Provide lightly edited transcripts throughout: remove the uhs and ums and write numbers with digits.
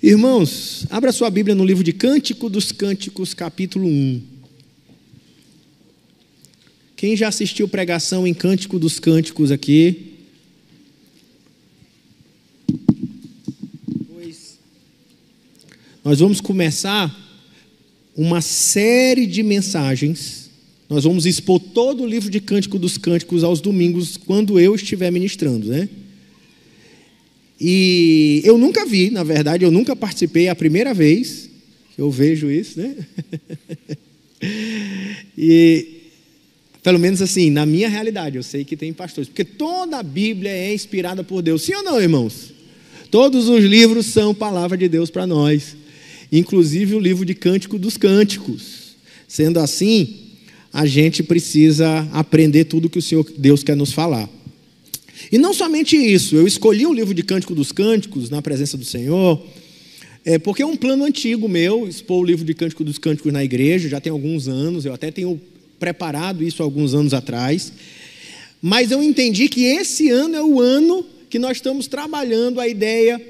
Irmãos, abra sua Bíblia no livro de Cântico dos Cânticos, capítulo 1. Quem já assistiu pregação em Cântico dos Cânticos aqui? Pois nós vamos começar uma série de mensagens. Nós vamos expor todo o livro de Cântico dos Cânticos aos domingos, quando eu estiver ministrando, né? E eu nunca vi, na verdade, eu nunca participei, é a primeira vez que eu vejo isso, né? E, pelo menos assim, na minha realidade, eu sei que tem pastores, porque toda a Bíblia é inspirada por Deus, sim ou não, irmãos? Todos os livros são palavra de Deus para nós, inclusive o livro de Cântico dos Cânticos. Sendo assim, a gente precisa aprender tudo que o Senhor Deus quer nos falar. E não somente isso, eu escolhi o livro de Cântico dos Cânticos na presença do Senhor, porque é um plano antigo meu, expor o livro de Cântico dos Cânticos na igreja, já tem alguns anos, eu até tenho preparado isso alguns anos atrás, mas eu entendi que esse ano é o ano que nós estamos trabalhando a ideia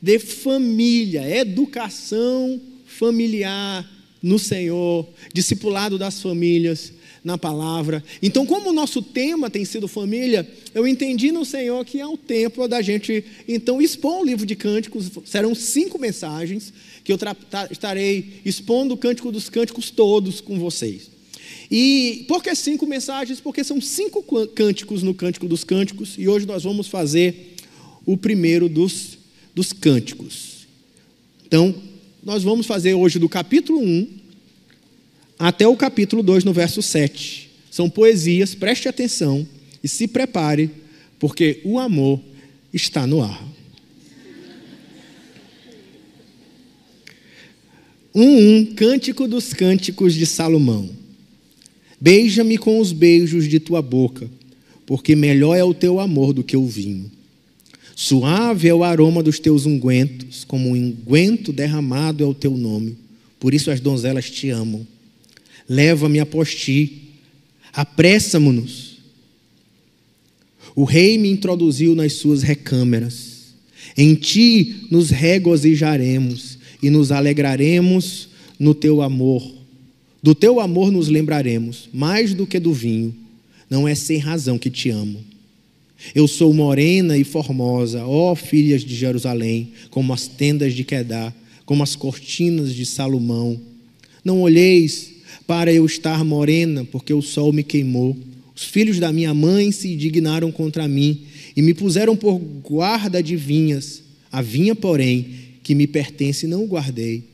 de família, educação familiar no Senhor, discipulado das famílias na palavra. Então, como o nosso tema tem sido família, eu entendi no Senhor que é o tempo da gente, então, expor o livro de Cânticos. Serão 5 mensagens que eu estarei expondo o Cântico dos Cânticos todos com vocês. E por que 5 mensagens? Porque são 5 cânticos no Cântico dos Cânticos, e hoje nós vamos fazer o primeiro dos cânticos. Então, nós vamos fazer hoje do capítulo 1 até o capítulo 2, no verso 7. São poesias, preste atenção e se prepare, porque o amor está no ar. 1:1, Cântico dos Cânticos de Salomão. Beija-me com os beijos de tua boca, porque melhor é o teu amor do que o vinho. Suave é o aroma dos teus ungüentos, como um unguento derramado é o teu nome. Por isso as donzelas te amam. Leva-me após ti, apressa-mo-nos. O rei me introduziu nas suas recâmeras. Em ti nos regozijaremos e nos alegraremos no teu amor. Do teu amor nos lembraremos, mais do que do vinho. Não é sem razão que te amo. Eu sou morena e formosa, ó filhas de Jerusalém, como as tendas de Quedar, como as cortinas de Salomão. Não olheis para eu estar morena, porque o sol me queimou. Os filhos da minha mãe se indignaram contra mim e me puseram por guarda de vinhas. A vinha, porém, que me pertence, não guardei.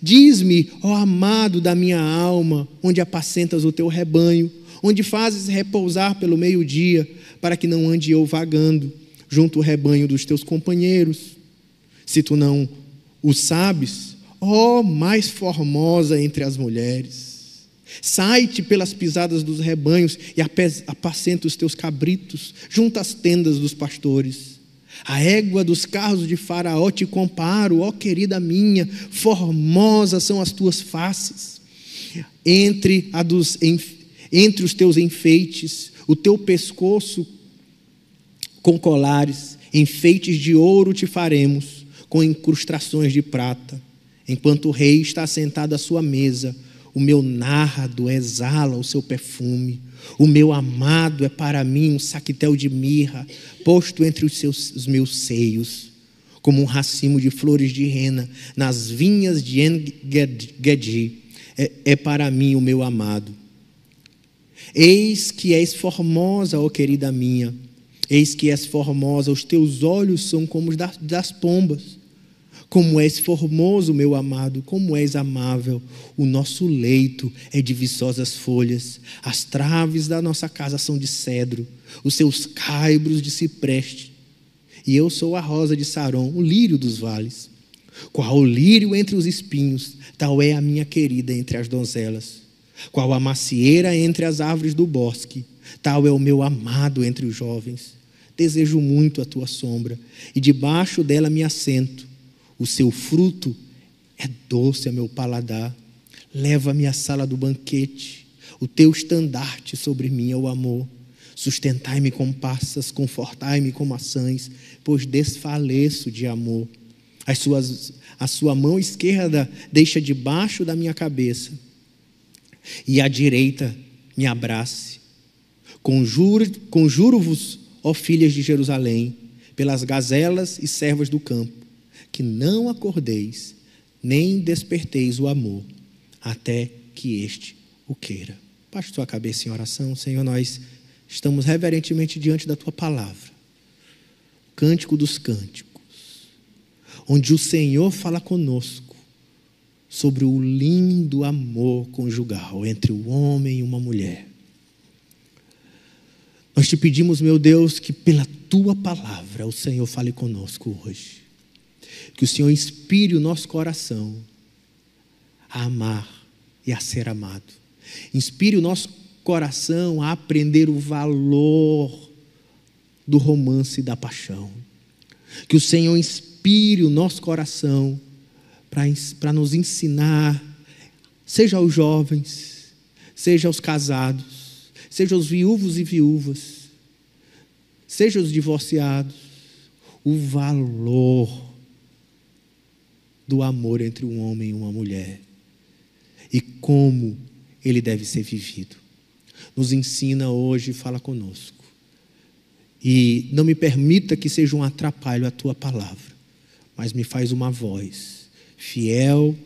Diz-me, ó amado da minha alma, onde apacentas o teu rebanho, onde fazes repousar pelo meio-dia, para que não ande eu vagando junto ao rebanho dos teus companheiros. Se tu não o sabes, ó mais formosa entre as mulheres, sai-te pelas pisadas dos rebanhos e apacenta os teus cabritos junto às tendas dos pastores. A égua dos carros de Faraó te comparo, ó querida minha, formosas são as tuas faces. Entre os teus enfeites, o teu pescoço com colares, enfeites de ouro te faremos, com incrustações de prata. Enquanto o rei está sentado à sua mesa, o meu nardo exala o seu perfume. O meu amado é para mim um saquetel de mirra, posto entre os meus seios, como um racimo de flores de rena nas vinhas de En-Gedi. É para mim o meu amado. Eis que és formosa, ó querida minha. Eis que és formosa, os teus olhos são como os das pombas. Como és formoso, meu amado, como és amável. O nosso leito é de viçosas folhas. As traves da nossa casa são de cedro. Os seus caibros de cipreste. E eu sou a rosa de Saron, o lírio dos vales. Qual o lírio entre os espinhos, tal é a minha querida entre as donzelas. Qual a macieira entre as árvores do bosque, tal é o meu amado entre os jovens. Desejo muito a tua sombra, e debaixo dela me assento. O seu fruto é doce a meu paladar. Leva-me à sala do banquete. O teu estandarte sobre mim é o amor. Sustentai-me com passas, confortai-me com maçãs, pois desfaleço de amor. A sua mão esquerda deixa debaixo da minha cabeça, e a direita me abrace. Conjuro-vos, ó filhas de Jerusalém, pelas gazelas e servas do campo, que não acordeis, nem desperteis o amor, até que este o queira. Baixe sua cabeça em oração. Senhor, nós estamos reverentemente diante da tua palavra, Cântico dos Cânticos, onde o Senhor fala conosco sobre o lindo amor conjugal entre o homem e uma mulher. Nós te pedimos, meu Deus, que pela tua palavra o Senhor fale conosco hoje. Que o Senhor inspire o nosso coração a amar e a ser amado. Inspire o nosso coração a aprender o valor do romance e da paixão. Que o Senhor inspire o nosso coração para nos ensinar, seja aos jovens, seja aos casados, seja os viúvos e viúvas, seja os divorciados, o valor do amor entre um homem e uma mulher e como ele deve ser vivido. Nos ensina hoje e fala conosco. E não me permita que seja um atrapalho a tua palavra, mas me faz uma voz fiel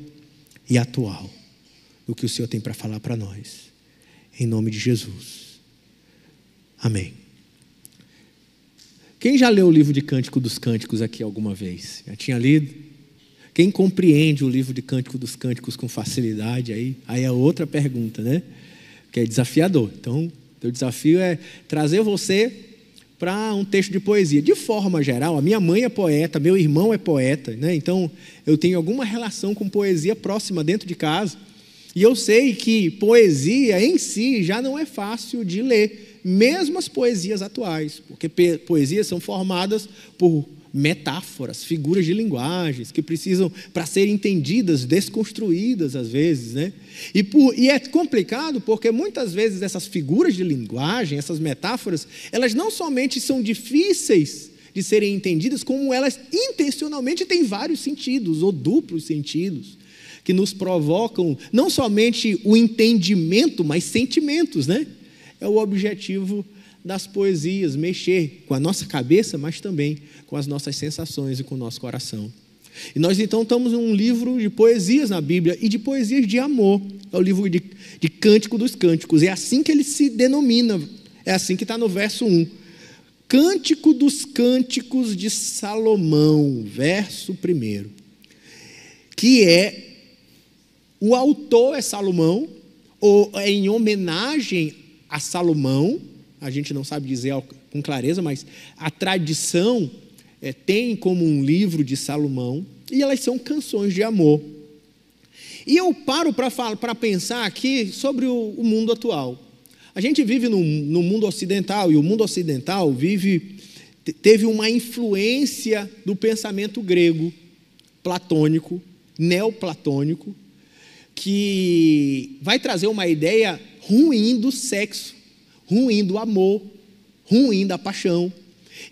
e atual do que o Senhor tem para falar para nós. Em nome de Jesus. Amém. Quem já leu o livro de Cântico dos Cânticos aqui alguma vez? Já tinha lido? Quem compreende o livro de Cântico dos Cânticos com facilidade? Aí é outra pergunta, né? Que é desafiador. Então, o desafio é trazer você para um texto de poesia. De forma geral, a minha mãe é poeta, meu irmão é poeta, né? Então, eu tenho alguma relação com poesia próxima dentro de casa. E eu sei que poesia em si já não é fácil de ler, mesmo as poesias atuais, porque poesias são formadas por metáforas, figuras de linguagens que precisam, para serem entendidas, desconstruídas às vezes, né? E é complicado porque muitas vezes essas figuras de linguagem, essas metáforas, elas não somente são difíceis de serem entendidas, como elas intencionalmente têm vários sentidos ou duplos sentidos, que nos provocam não somente o entendimento, mas sentimentos, né? É o objetivo das poesias, mexer com a nossa cabeça, mas também com as nossas sensações e com o nosso coração. E nós então estamos em um livro de poesias na Bíblia e de poesias de amor. É o livro de Cântico dos Cânticos. É assim que ele se denomina. É assim que está no verso 1. Cântico dos Cânticos de Salomão, verso 1. Que é, o autor é Salomão, ou é em homenagem a Salomão. A gente não sabe dizer com clareza, mas a tradição tem como um livro de Salomão, e elas são canções de amor. E eu paro para pensar aqui sobre o mundo atual. A gente vive no mundo ocidental, e o mundo ocidental teve uma influência do pensamento grego, platônico, neoplatônico, que vai trazer uma ideia ruim do sexo, ruim do amor, ruim da paixão.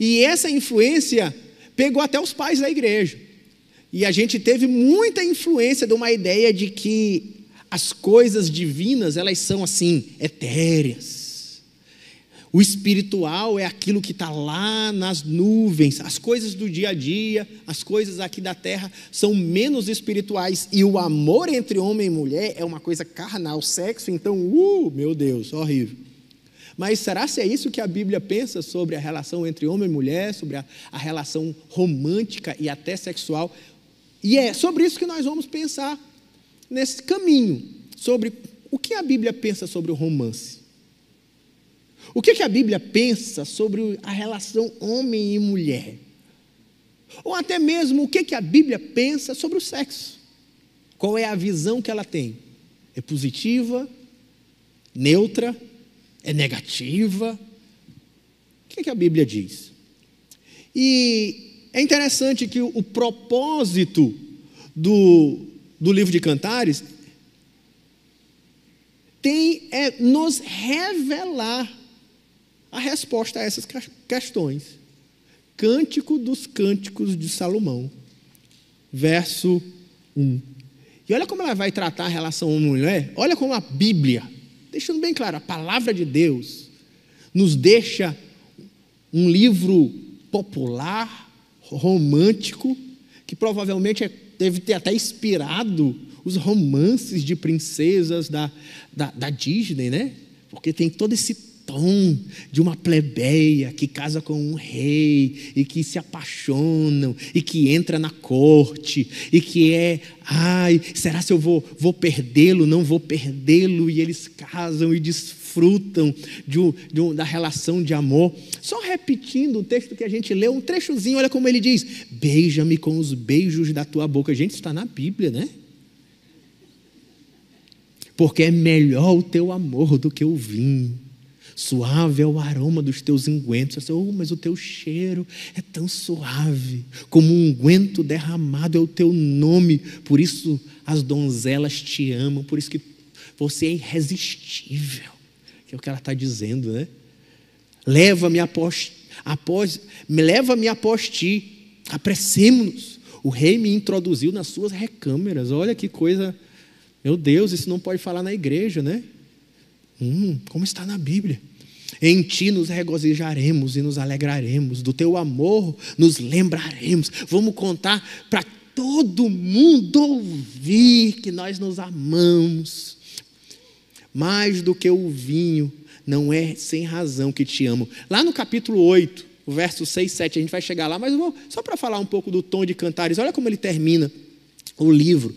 E essa influência pegou até os pais da igreja. E a gente teve muita influência de uma ideia de que as coisas divinas, elas são assim, etéreas. O espiritual é aquilo que está lá nas nuvens. As coisas do dia a dia, as coisas aqui da terra são menos espirituais. E o amor entre homem e mulher é uma coisa carnal. Sexo, então, meu Deus, horrível. Mas será se é isso que a Bíblia pensa sobre a relação entre homem e mulher, sobre a relação romântica e até sexual? E é sobre isso que nós vamos pensar nesse caminho, sobre o que a Bíblia pensa sobre o romance. O que a Bíblia pensa sobre a relação homem e mulher? Ou até mesmo o que a Bíblia pensa sobre o sexo? Qual é a visão que ela tem? É positiva? Neutra? É negativa? O que a Bíblia diz? E é interessante que o propósito do livro de Cantares é nos revelar a resposta a essas questões. Cântico dos Cânticos de Salomão. verso 1. E olha como ela vai tratar a relação homem-mulher. Olha como a Bíblia, deixando bem claro, a palavra de Deus nos deixa um livro popular, romântico, que provavelmente deve ter até inspirado os romances de princesas da Disney, né? Porque tem todo esse tom de uma plebeia que casa com um rei e que se apaixonam e que entra na corte e que será se eu vou perdê-lo, não vou perdê-lo, e eles casam e desfrutam da relação de amor. Só repetindo o texto que a gente leu, um trechozinho, olha como ele diz: beija-me com os beijos da tua boca. Gente, isso está na Bíblia, né? Porque é melhor o teu amor do que o vinho, suave é o aroma dos teus ungüentos. Mas o teu cheiro é tão suave, como um unguento derramado é o teu nome, por isso as donzelas te amam, por isso que você é irresistível, que é o que ela está dizendo, né? Leva-me após ti, apressemo-nos. O rei me introduziu nas suas recâmeras. Olha que coisa, meu Deus, isso não pode falar na igreja, né? Como está na Bíblia. Em ti nos regozijaremos e nos alegraremos, do teu amor nos lembraremos. Vamos contar para todo mundo ouvir que nós nos amamos. Mais do que o vinho, não é sem razão que te amo. Lá no capítulo 8, o verso 6, 7, a gente vai chegar lá, mas eu vou só para falar um pouco do tom de Cantares. Olha como ele termina o livro.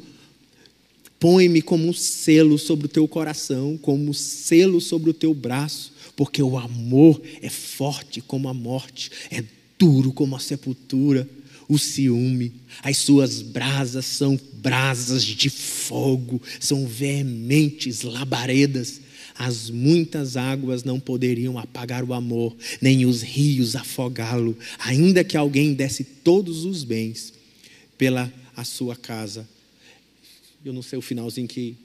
Põe-me como um selo sobre o teu coração, como um selo sobre o teu braço, porque o amor é forte como a morte, é duro como a sepultura. O ciúme, as suas brasas são brasas de fogo, são veementes labaredas. As muitas águas não poderiam apagar o amor, nem os rios afogá-lo, ainda que alguém desse todos os bens pela a sua casa. Eu não sei o finalzinho que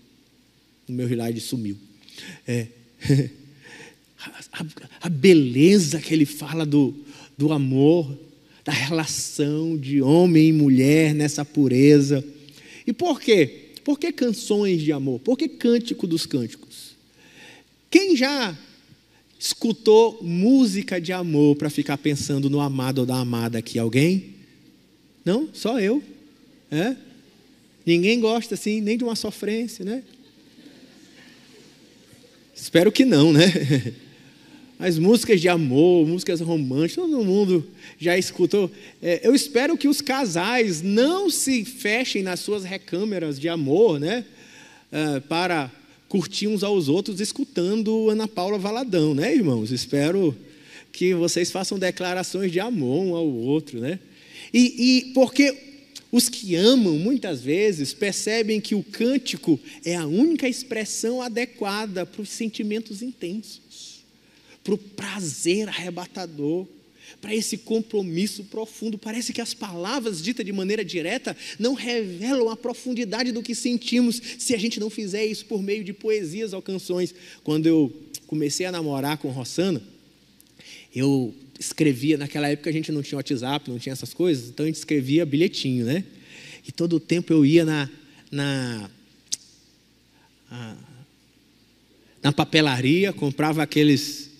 o meu slide sumiu. A beleza que ele fala do amor, da relação de homem e mulher nessa pureza. E por quê? Por que canções de amor? Por que cântico dos cânticos? Quem já escutou música de amor para ficar pensando no amado ou da amada aqui? Alguém? Não? Só eu? Ninguém gosta assim, nem de uma sofrência, né? Espero que não, né? As músicas de amor, músicas românticas, todo mundo já escutou. Eu espero que os casais não se fechem nas suas recâmeras de amor, né? Para curtir uns aos outros escutando Ana Paula Valadão, né, irmãos? Espero que vocês façam declarações de amor um ao outro, né? E porque os que amam, muitas vezes, percebem que o cântico é a única expressão adequada para os sentimentos intensos, para o prazer arrebatador, para esse compromisso profundo. Parece que as palavras ditas de maneira direta não revelam a profundidade do que sentimos se a gente não fizer isso por meio de poesias ou canções. Quando eu comecei a namorar com Rossana, eu escrevia, naquela época a gente não tinha WhatsApp, não tinha essas coisas, então a gente escrevia bilhetinho, né? E todo o tempo eu ia na papelaria, comprava aqueles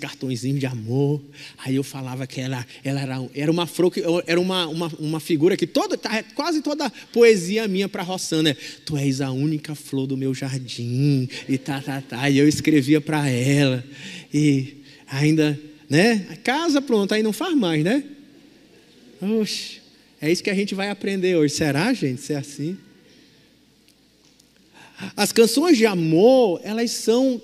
cartõezinhos de amor. Aí eu falava que ela era uma flor, era uma figura que quase toda poesia minha para Rossana. Tu és a única flor do meu jardim, e E eu escrevia para ela, e ainda, né? A casa pronta, aí não faz mais, né? Oxe, é isso que a gente vai aprender hoje. Será, gente, ser assim? As canções de amor, elas são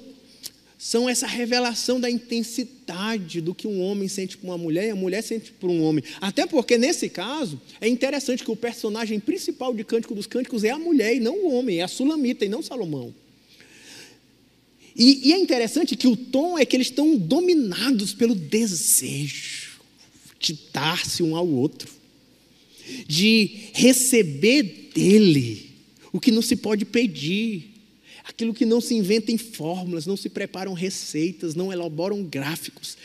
essa revelação da intensidade do que um homem sente por uma mulher e a mulher sente por um homem. Até porque, nesse caso, é interessante que o personagem principal de Cântico dos Cânticos é a mulher e não o homem, é a Sulamita e não Salomão. E é interessante que o tom é que eles estão dominados pelo desejo de dar-se um ao outro, de receber dele o que não se pode pedir, aquilo que não se inventa em fórmulas, não se preparam receitas, não elaboram gráficos.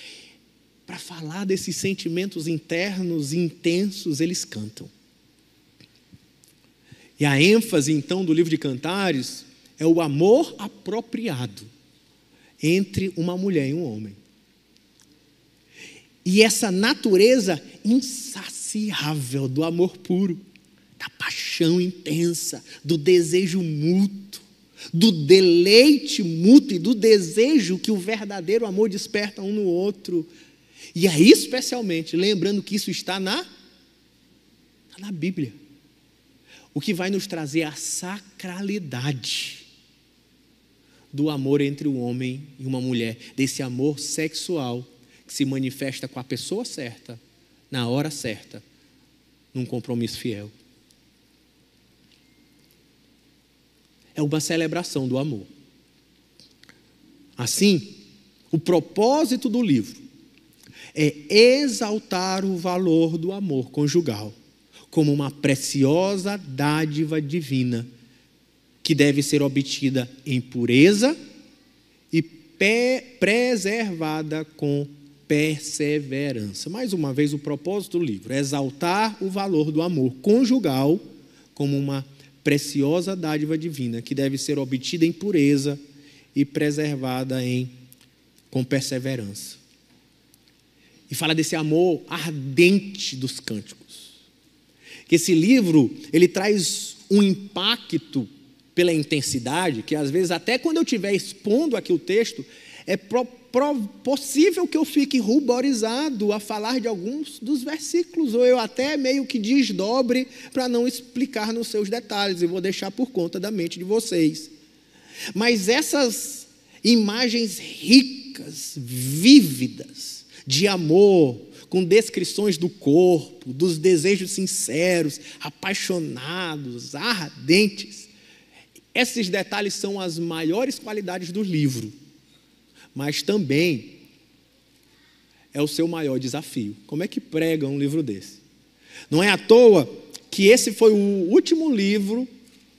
Para falar desses sentimentos internos e intensos, eles cantam. E a ênfase, então, do livro de Cantares é o amor apropriado entre uma mulher e um homem. E essa natureza insaciável do amor puro, da paixão intensa, do desejo mútuo, do deleite mútuo e do desejo que o verdadeiro amor desperta um no outro. E aí, especialmente, lembrando que isso está na Bíblia. O que vai nos trazer a sacralidade do amor entre um homem e uma mulher, desse amor sexual que se manifesta com a pessoa certa, na hora certa, num compromisso fiel. É uma celebração do amor. Assim, o propósito do livro é exaltar o valor do amor conjugal como uma preciosa dádiva divina que deve ser obtida em pureza e preservada com perseverança. Mais uma vez, o propósito do livro é exaltar o valor do amor conjugal como uma preciosa dádiva divina que deve ser obtida em pureza e preservada com perseverança. E fala desse amor ardente dos cânticos. Que esse livro, ele traz um impacto pela intensidade, que às vezes até quando eu estiver expondo aqui o texto, é possível que eu fique ruborizado a falar de alguns dos versículos, ou eu até meio que desdobre para não explicar nos seus detalhes, e vou deixar por conta da mente de vocês. Mas essas imagens ricas, vívidas, de amor, com descrições do corpo, dos desejos sinceros, apaixonados, ardentes. Esses detalhes são as maiores qualidades do livro, mas também é o seu maior desafio. Como é que prega um livro desse? Não é à toa que esse foi o último livro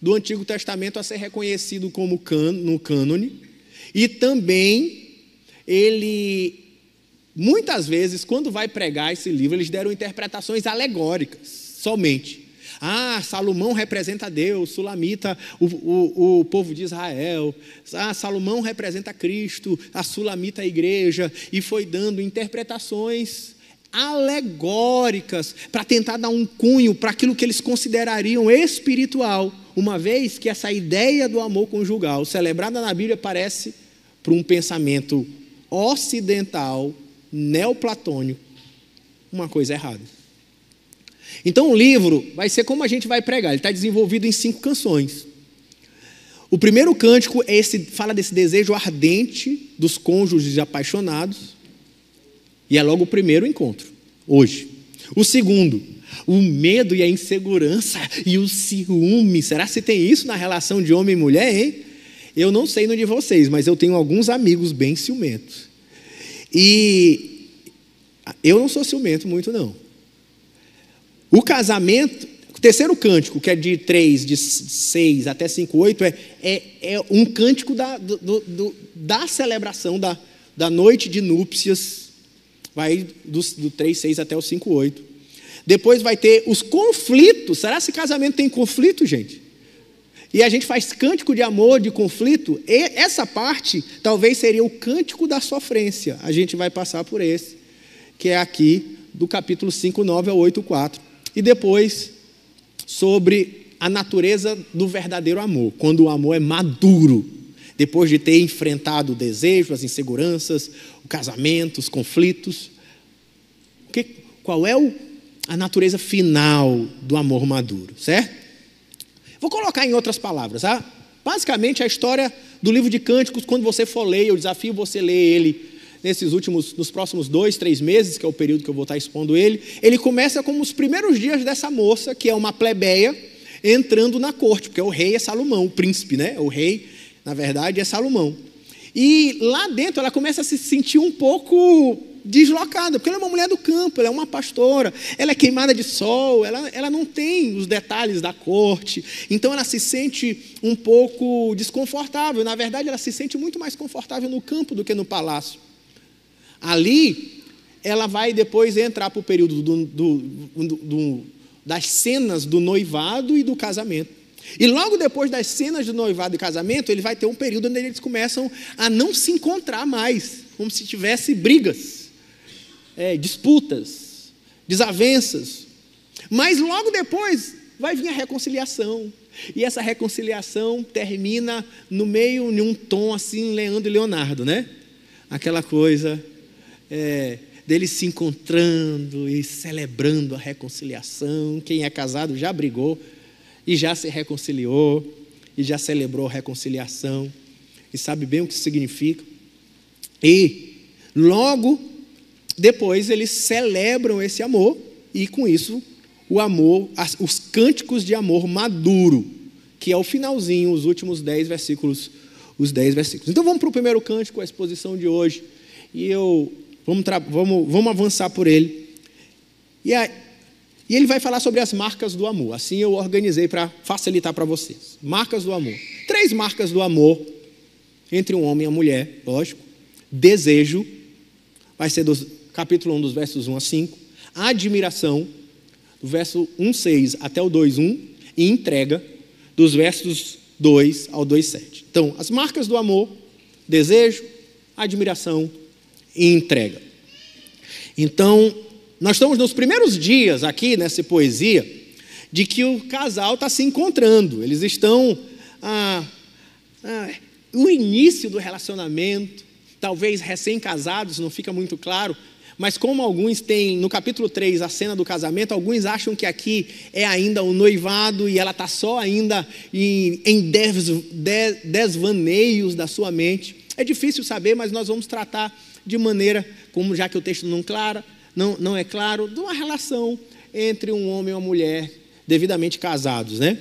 do Antigo Testamento a ser reconhecido como no cânone, e também ele... Muitas vezes, quando vai pregar esse livro, eles deram interpretações alegóricas, somente. Salomão representa Deus, Sulamita, o povo de Israel. Salomão representa Cristo, a Sulamita, a igreja. E foi dando interpretações alegóricas para tentar dar um cunho para aquilo que eles considerariam espiritual, uma vez que essa ideia do amor conjugal, celebrada na Bíblia, parece, para um pensamento ocidental, neoplatônico, uma coisa errada. Então o livro vai ser como a gente vai pregar. Ele está desenvolvido em 5 canções. O primeiro cântico fala desse desejo ardente dos cônjuges apaixonados, e é logo o primeiro encontro, hoje. O segundo, o medo e a insegurança e o ciúme. Será que tem isso na relação de homem e mulher, hein? Eu não sei no de vocês, mas eu tenho alguns amigos bem ciumentos. E eu não sou ciumento muito, não. O casamento, o terceiro cântico, que é de 3, de 6 até 5, 8, é um cântico da celebração da noite de núpcias, vai do 3, 6 até o 5, 8. Depois vai ter os conflitos. Será que esse casamento tem conflito, gente? E a gente faz cântico de amor, de conflito. E essa parte talvez seria o cântico da sofrência. A gente vai passar por esse, que é aqui do capítulo 5, 9 ao 8, 4. E depois sobre a natureza do verdadeiro amor, quando o amor é maduro, depois de ter enfrentado o desejo, as inseguranças, o casamento, os conflitos. Qual é a natureza final do amor maduro, certo? Vou colocar em outras palavras, tá? Basicamente a história do livro de Cânticos, quando você for ler, eu desafio você ler ele nos próximos 2, 3 meses, que é o período que eu vou estar expondo ele. Ele começa como os primeiros dias dessa moça, que é uma plebeia, entrando na corte, porque o rei é Salomão, o príncipe, né? O rei, na verdade, é Salomão. E lá dentro ela começa a se sentir um pouco deslocada, porque ela é uma mulher do campo, ela é uma pastora, ela é queimada de sol, ela não tem os detalhes da corte, então ela se sente um pouco desconfortável. Na verdade, ela se sente muito mais confortável no campo do que no palácio. Ali, ela vai depois entrar para o período das cenas do noivado e do casamento. E logo depois das cenas de noivado e casamento, ele vai ter um período onde eles começam a não se encontrar mais, como se tivesse brigas, disputas, desavenças. Mas logo depois vai vir a reconciliação. E essa reconciliação termina no meio de um tom assim, Leandro e Leonardo, né? Aquela coisa deles se encontrando e celebrando a reconciliação. Quem é casado já brigou e já se reconciliou e já celebrou a reconciliação e sabe bem o que significa. E logo depois eles celebram esse amor e com isso o amor, os cânticos de amor maduro, que é o finalzinho, os últimos 10 versículos, os 10 versículos. Então vamos para o primeiro cântico, a exposição de hoje, e vamos avançar por ele. E ele vai falar sobre as marcas do amor. Assim eu organizei para facilitar para vocês. Marcas do amor. 3 marcas do amor entre um homem e uma mulher, lógico. Desejo, vai ser do capítulo 1, dos versos 1 a 5. Admiração, do verso 1,6 até o 2,1, e entrega, dos versos 2 ao 2,7. Então, as marcas do amor: desejo, admiração e entrega. Então, nós estamos nos primeiros dias aqui, nessa poesia, de que o casal está se encontrando. Eles estão no início do relacionamento, talvez recém-casados, não fica muito claro. Mas como alguns têm, no capítulo 3, a cena do casamento, alguns acham que aqui é ainda o noivado e ela está só ainda em desvaneios da sua mente. É difícil saber, mas nós vamos tratar de maneira, como já que o texto não é claro, de uma relação entre um homem e uma mulher devidamente casados, né?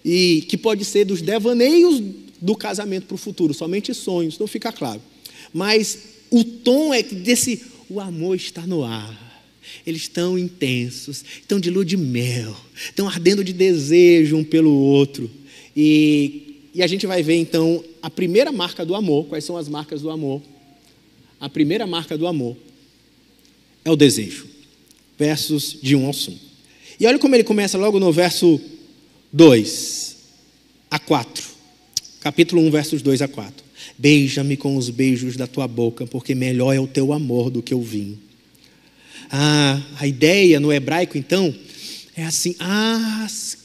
E que pode ser dos devaneios do casamento para o futuro, somente sonhos, não fica claro. Mas o tom é desse... O amor está no ar, eles estão intensos, estão de lua de mel, estão ardendo de desejo um pelo outro. E a gente vai ver então a primeira marca do amor. Quais são as marcas do amor? A primeira marca do amor é o desejo. Versos de 1 ao 5. E olha como ele começa logo no verso 2 a 4. Capítulo 1, versos 2 a 4. Beija-me com os beijos da tua boca, porque melhor é o teu amor do que o vinho. A ideia no hebraico, então, é assim: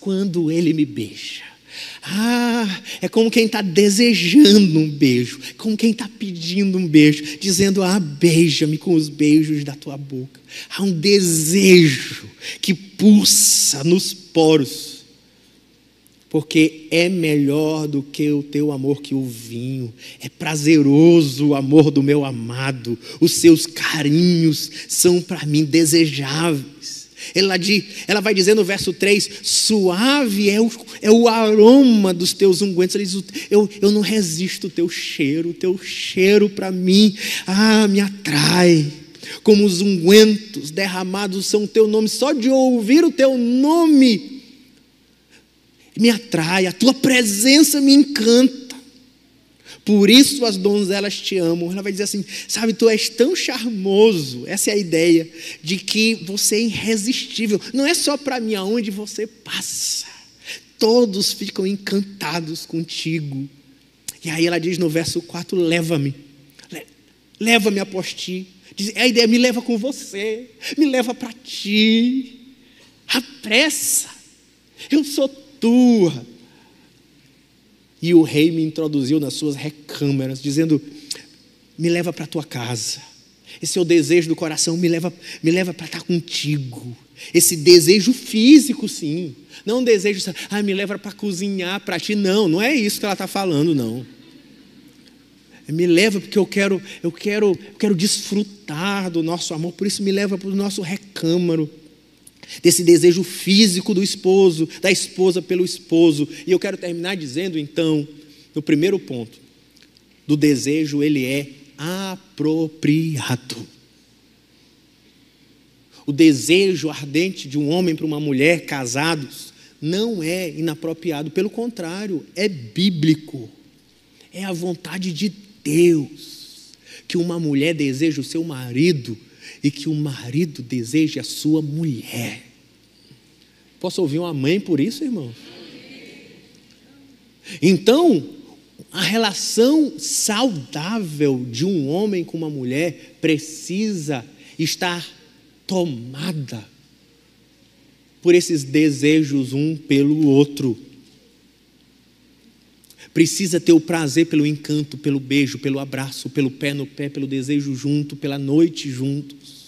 quando ele me beija. É como quem está desejando um beijo, como quem está pedindo um beijo, dizendo: beija-me com os beijos da tua boca. Há um desejo que pulsa nos poros. Porque é melhor do que o teu amor que o vinho. É prazeroso o amor do meu amado. Os seus carinhos são para mim desejáveis. Ela vai dizer no verso 3: suave é o aroma dos teus ungüentos. Ela diz: eu não resisto o teu cheiro para mim, me atrai. Como os ungüentos derramados são o teu nome. Só de ouvir o teu nome me atrai, a tua presença me encanta. Por isso as donzelas te amam. Ela vai dizer assim: sabe, tu és tão charmoso. Essa é a ideia de que você é irresistível. Não é só para mim, aonde você passa, todos ficam encantados contigo. E aí ela diz no verso 4: leva-me após ti. A ideia: me leva com você, me leva para ti, apressa, eu sou tua. E o rei me introduziu nas suas recâmaras, dizendo: me leva para a tua casa. Esse é o desejo do coração: me leva para estar contigo. Esse desejo físico, sim. Não um desejo, me leva para cozinhar para ti. Não é isso que ela está falando, não. Me leva porque eu quero desfrutar do nosso amor. Por isso me leva para o nosso recâmaro. Desse desejo físico do esposo, da esposa pelo esposo. E eu quero terminar dizendo então, no primeiro ponto, do desejo, ele é apropriado. O desejo ardente de um homem para uma mulher casados não é inapropriado, pelo contrário, é bíblico. É a vontade de Deus que uma mulher deseje o seu marido e que o marido deseje a sua mulher. Posso ouvir um amém por isso, irmão? Então, a relação saudável de um homem com uma mulher precisa estar tomada por esses desejos um pelo outro. Precisa ter o prazer pelo encanto, pelo beijo, pelo abraço, pelo pé no pé, pelo desejo junto, pela noite juntos.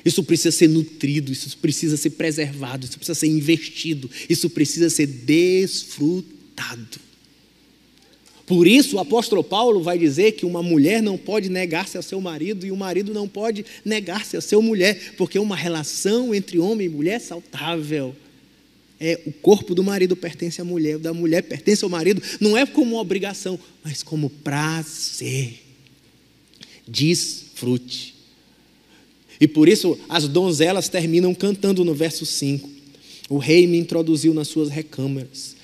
Isso precisa ser nutrido, isso precisa ser preservado, isso precisa ser investido, isso precisa ser desfrutado. Por isso o apóstolo Paulo vai dizer que uma mulher não pode negar-se ao seu marido e o marido não pode negar-se à sua mulher, porque uma relação entre homem e mulher é saudável. O corpo do marido pertence à mulher, o da mulher pertence ao marido, não é como uma obrigação, mas como prazer. Desfrute. E por isso as donzelas terminam cantando no verso 5. O rei me introduziu nas suas recâmaras.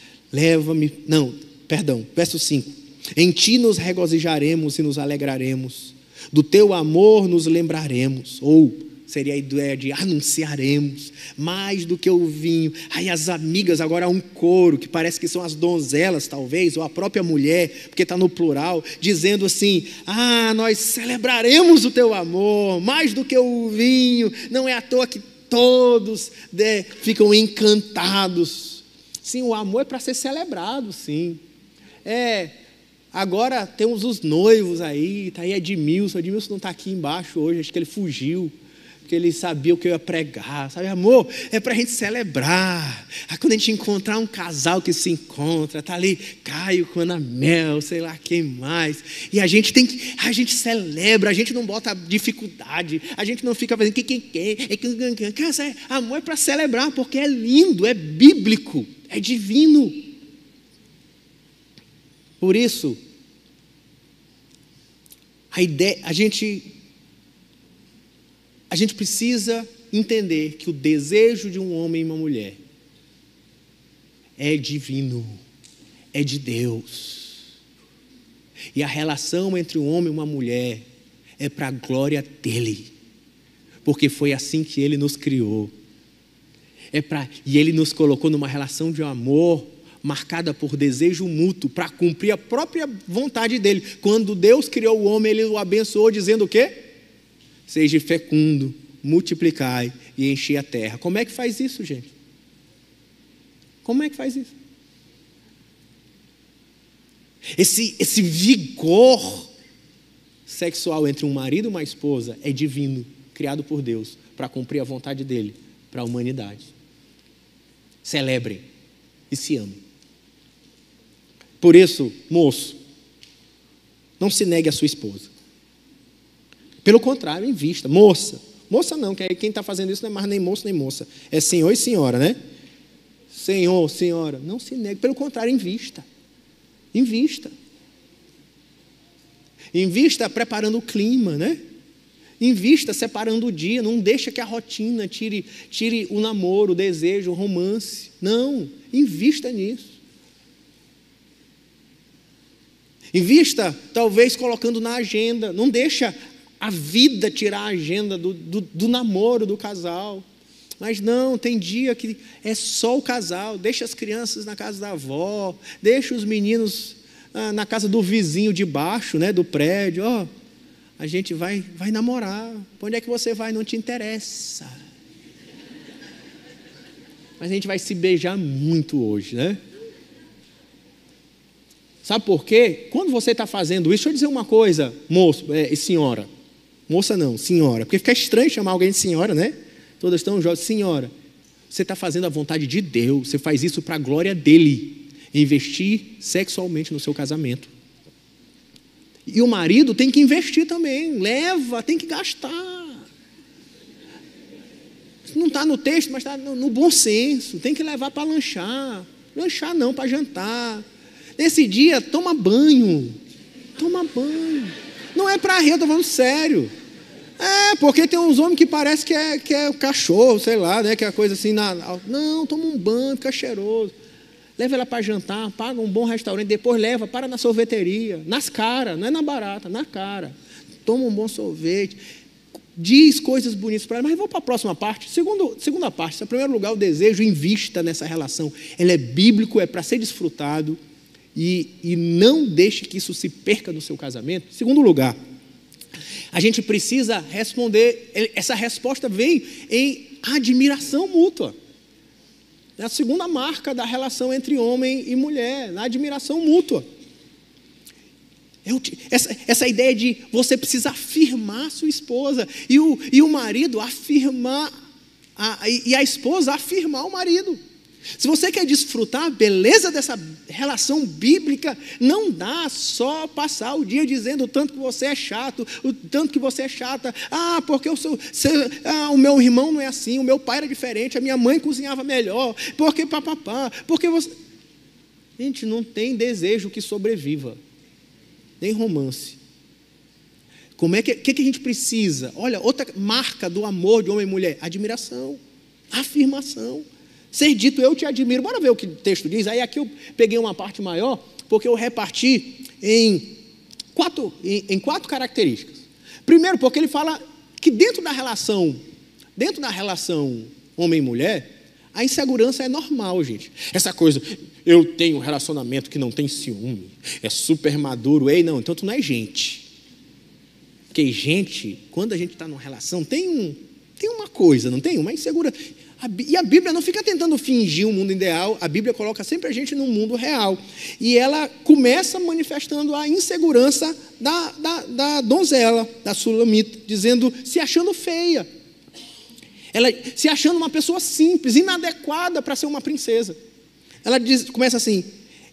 Verso 5. Em ti nos regozijaremos e nos alegraremos. Do teu amor nos lembraremos. Ou seria a ideia de anunciaremos, mais do que o vinho. Aí as amigas, agora há um coro, que parece que são as donzelas talvez, ou a própria mulher, porque está no plural, dizendo assim, nós celebraremos o teu amor, mais do que o vinho. Não é à toa que todos ficam encantados. Sim, o amor é para ser celebrado, sim. Agora temos os noivos aí, está aí Edmilson não está aqui embaixo hoje, acho que ele fugiu, porque ele sabia o que eu ia pregar, sabe, amor, é para a gente celebrar. Quando a gente encontrar um casal que se encontra, está ali Caio com Ana Mel, sei lá quem mais, e a gente celebra, a gente não bota dificuldade, a gente não fica fazendo amor é para celebrar, porque é lindo, é bíblico, é divino. Por isso, a gente precisa entender que o desejo de um homem e uma mulher é divino, é de Deus. E a relação entre um homem e uma mulher é para a glória dele, porque foi assim que ele nos criou. E ele nos colocou numa relação de amor marcada por desejo mútuo, para cumprir a própria vontade dele. Quando Deus criou o homem, ele o abençoou dizendo o quê? Seja fecundo, multiplicai e enchei a terra. Como é que faz isso, gente? Como é que faz isso? Esse vigor sexual entre um marido e uma esposa é divino, criado por Deus, para cumprir a vontade dele, para a humanidade. Celebrem e se amem. Por isso, moço, não se negue à sua esposa. Pelo contrário, invista. Moça não, que aí quem está fazendo isso não é mais nem moço nem moça, é senhor e senhora, né? Senhor, senhora, não se negue, pelo contrário, invista. Invista preparando o clima, né? Invista separando o dia, não deixa que a rotina tire o namoro, o desejo, o romance. Não, invista nisso. Invista, talvez, colocando na agenda. Não deixa a vida tirar a agenda do namoro do casal. Mas não, tem dia que é só o casal. Deixa as crianças na casa da avó. Deixa os meninos na casa do vizinho de baixo, né, do prédio. A gente vai namorar. Para onde é que você vai? Não te interessa. Mas a gente vai se beijar muito hoje, né? Sabe por quê? Quando você está fazendo isso, deixa eu dizer uma coisa, moço, senhora. Moça não, senhora. Porque fica estranho chamar alguém de senhora, né? Todas estão jovens. Senhora, você está fazendo a vontade de Deus. Você faz isso para a glória dele. Investir sexualmente no seu casamento. E o marido tem que investir também. Tem que gastar. Não está no texto, mas está no bom senso. Tem que levar para lanchar. Lanchar não, para jantar. Nesse dia, toma banho. Não é para rir, eu estou falando sério. Porque tem uns homens que parece que é o cachorro, sei lá, né? Que é a coisa assim. Não, toma um banho, fica cheiroso. Leva ela para jantar, paga um bom restaurante, depois para na sorveteria, nas caras, não é na barata, na cara. Toma um bom sorvete. diz coisas bonitas para ela, mas vamos para a próxima parte. Segunda parte, em primeiro lugar, o desejo, invista nessa relação. Ele é bíblico, é para ser desfrutado, e não deixe que isso se perca no seu casamento. Em segundo lugar, a gente precisa responder, essa resposta vem em admiração mútua. É a segunda marca da relação entre homem e mulher, na admiração mútua. Essa ideia de você precisa afirmar sua esposa, e o marido afirmar, e a esposa afirmar o marido. Se você quer desfrutar a beleza dessa relação bíblica, não dá só passar o dia dizendo o tanto que você é chato, o tanto que você é chata. Porque o meu irmão não é assim, o meu pai era diferente, a minha mãe cozinhava melhor, porque papapá, porque você... Gente, não tem desejo que sobreviva, nem romance. Como é que a gente precisa? Olha, outra marca do amor de homem e mulher: admiração, afirmação. Ser dito, eu te admiro. Bora ver o que o texto diz. Aí aqui eu peguei uma parte maior, porque eu reparti em quatro características. Primeiro, porque ele fala que dentro da relação homem e mulher, a insegurança é normal, gente. Essa coisa, eu tenho um relacionamento que não tem ciúme, é super maduro. Ei, não, então tu não é gente. Porque gente, quando a gente está numa relação, tem uma coisa, não tem? Uma insegurança. E a Bíblia não fica tentando fingir um mundo ideal, a Bíblia coloca sempre a gente num mundo real. E ela começa manifestando a insegurança da donzela, da sulamita, dizendo, se achando feia. Ela se achando uma pessoa simples, inadequada para ser uma princesa. Ela começa assim: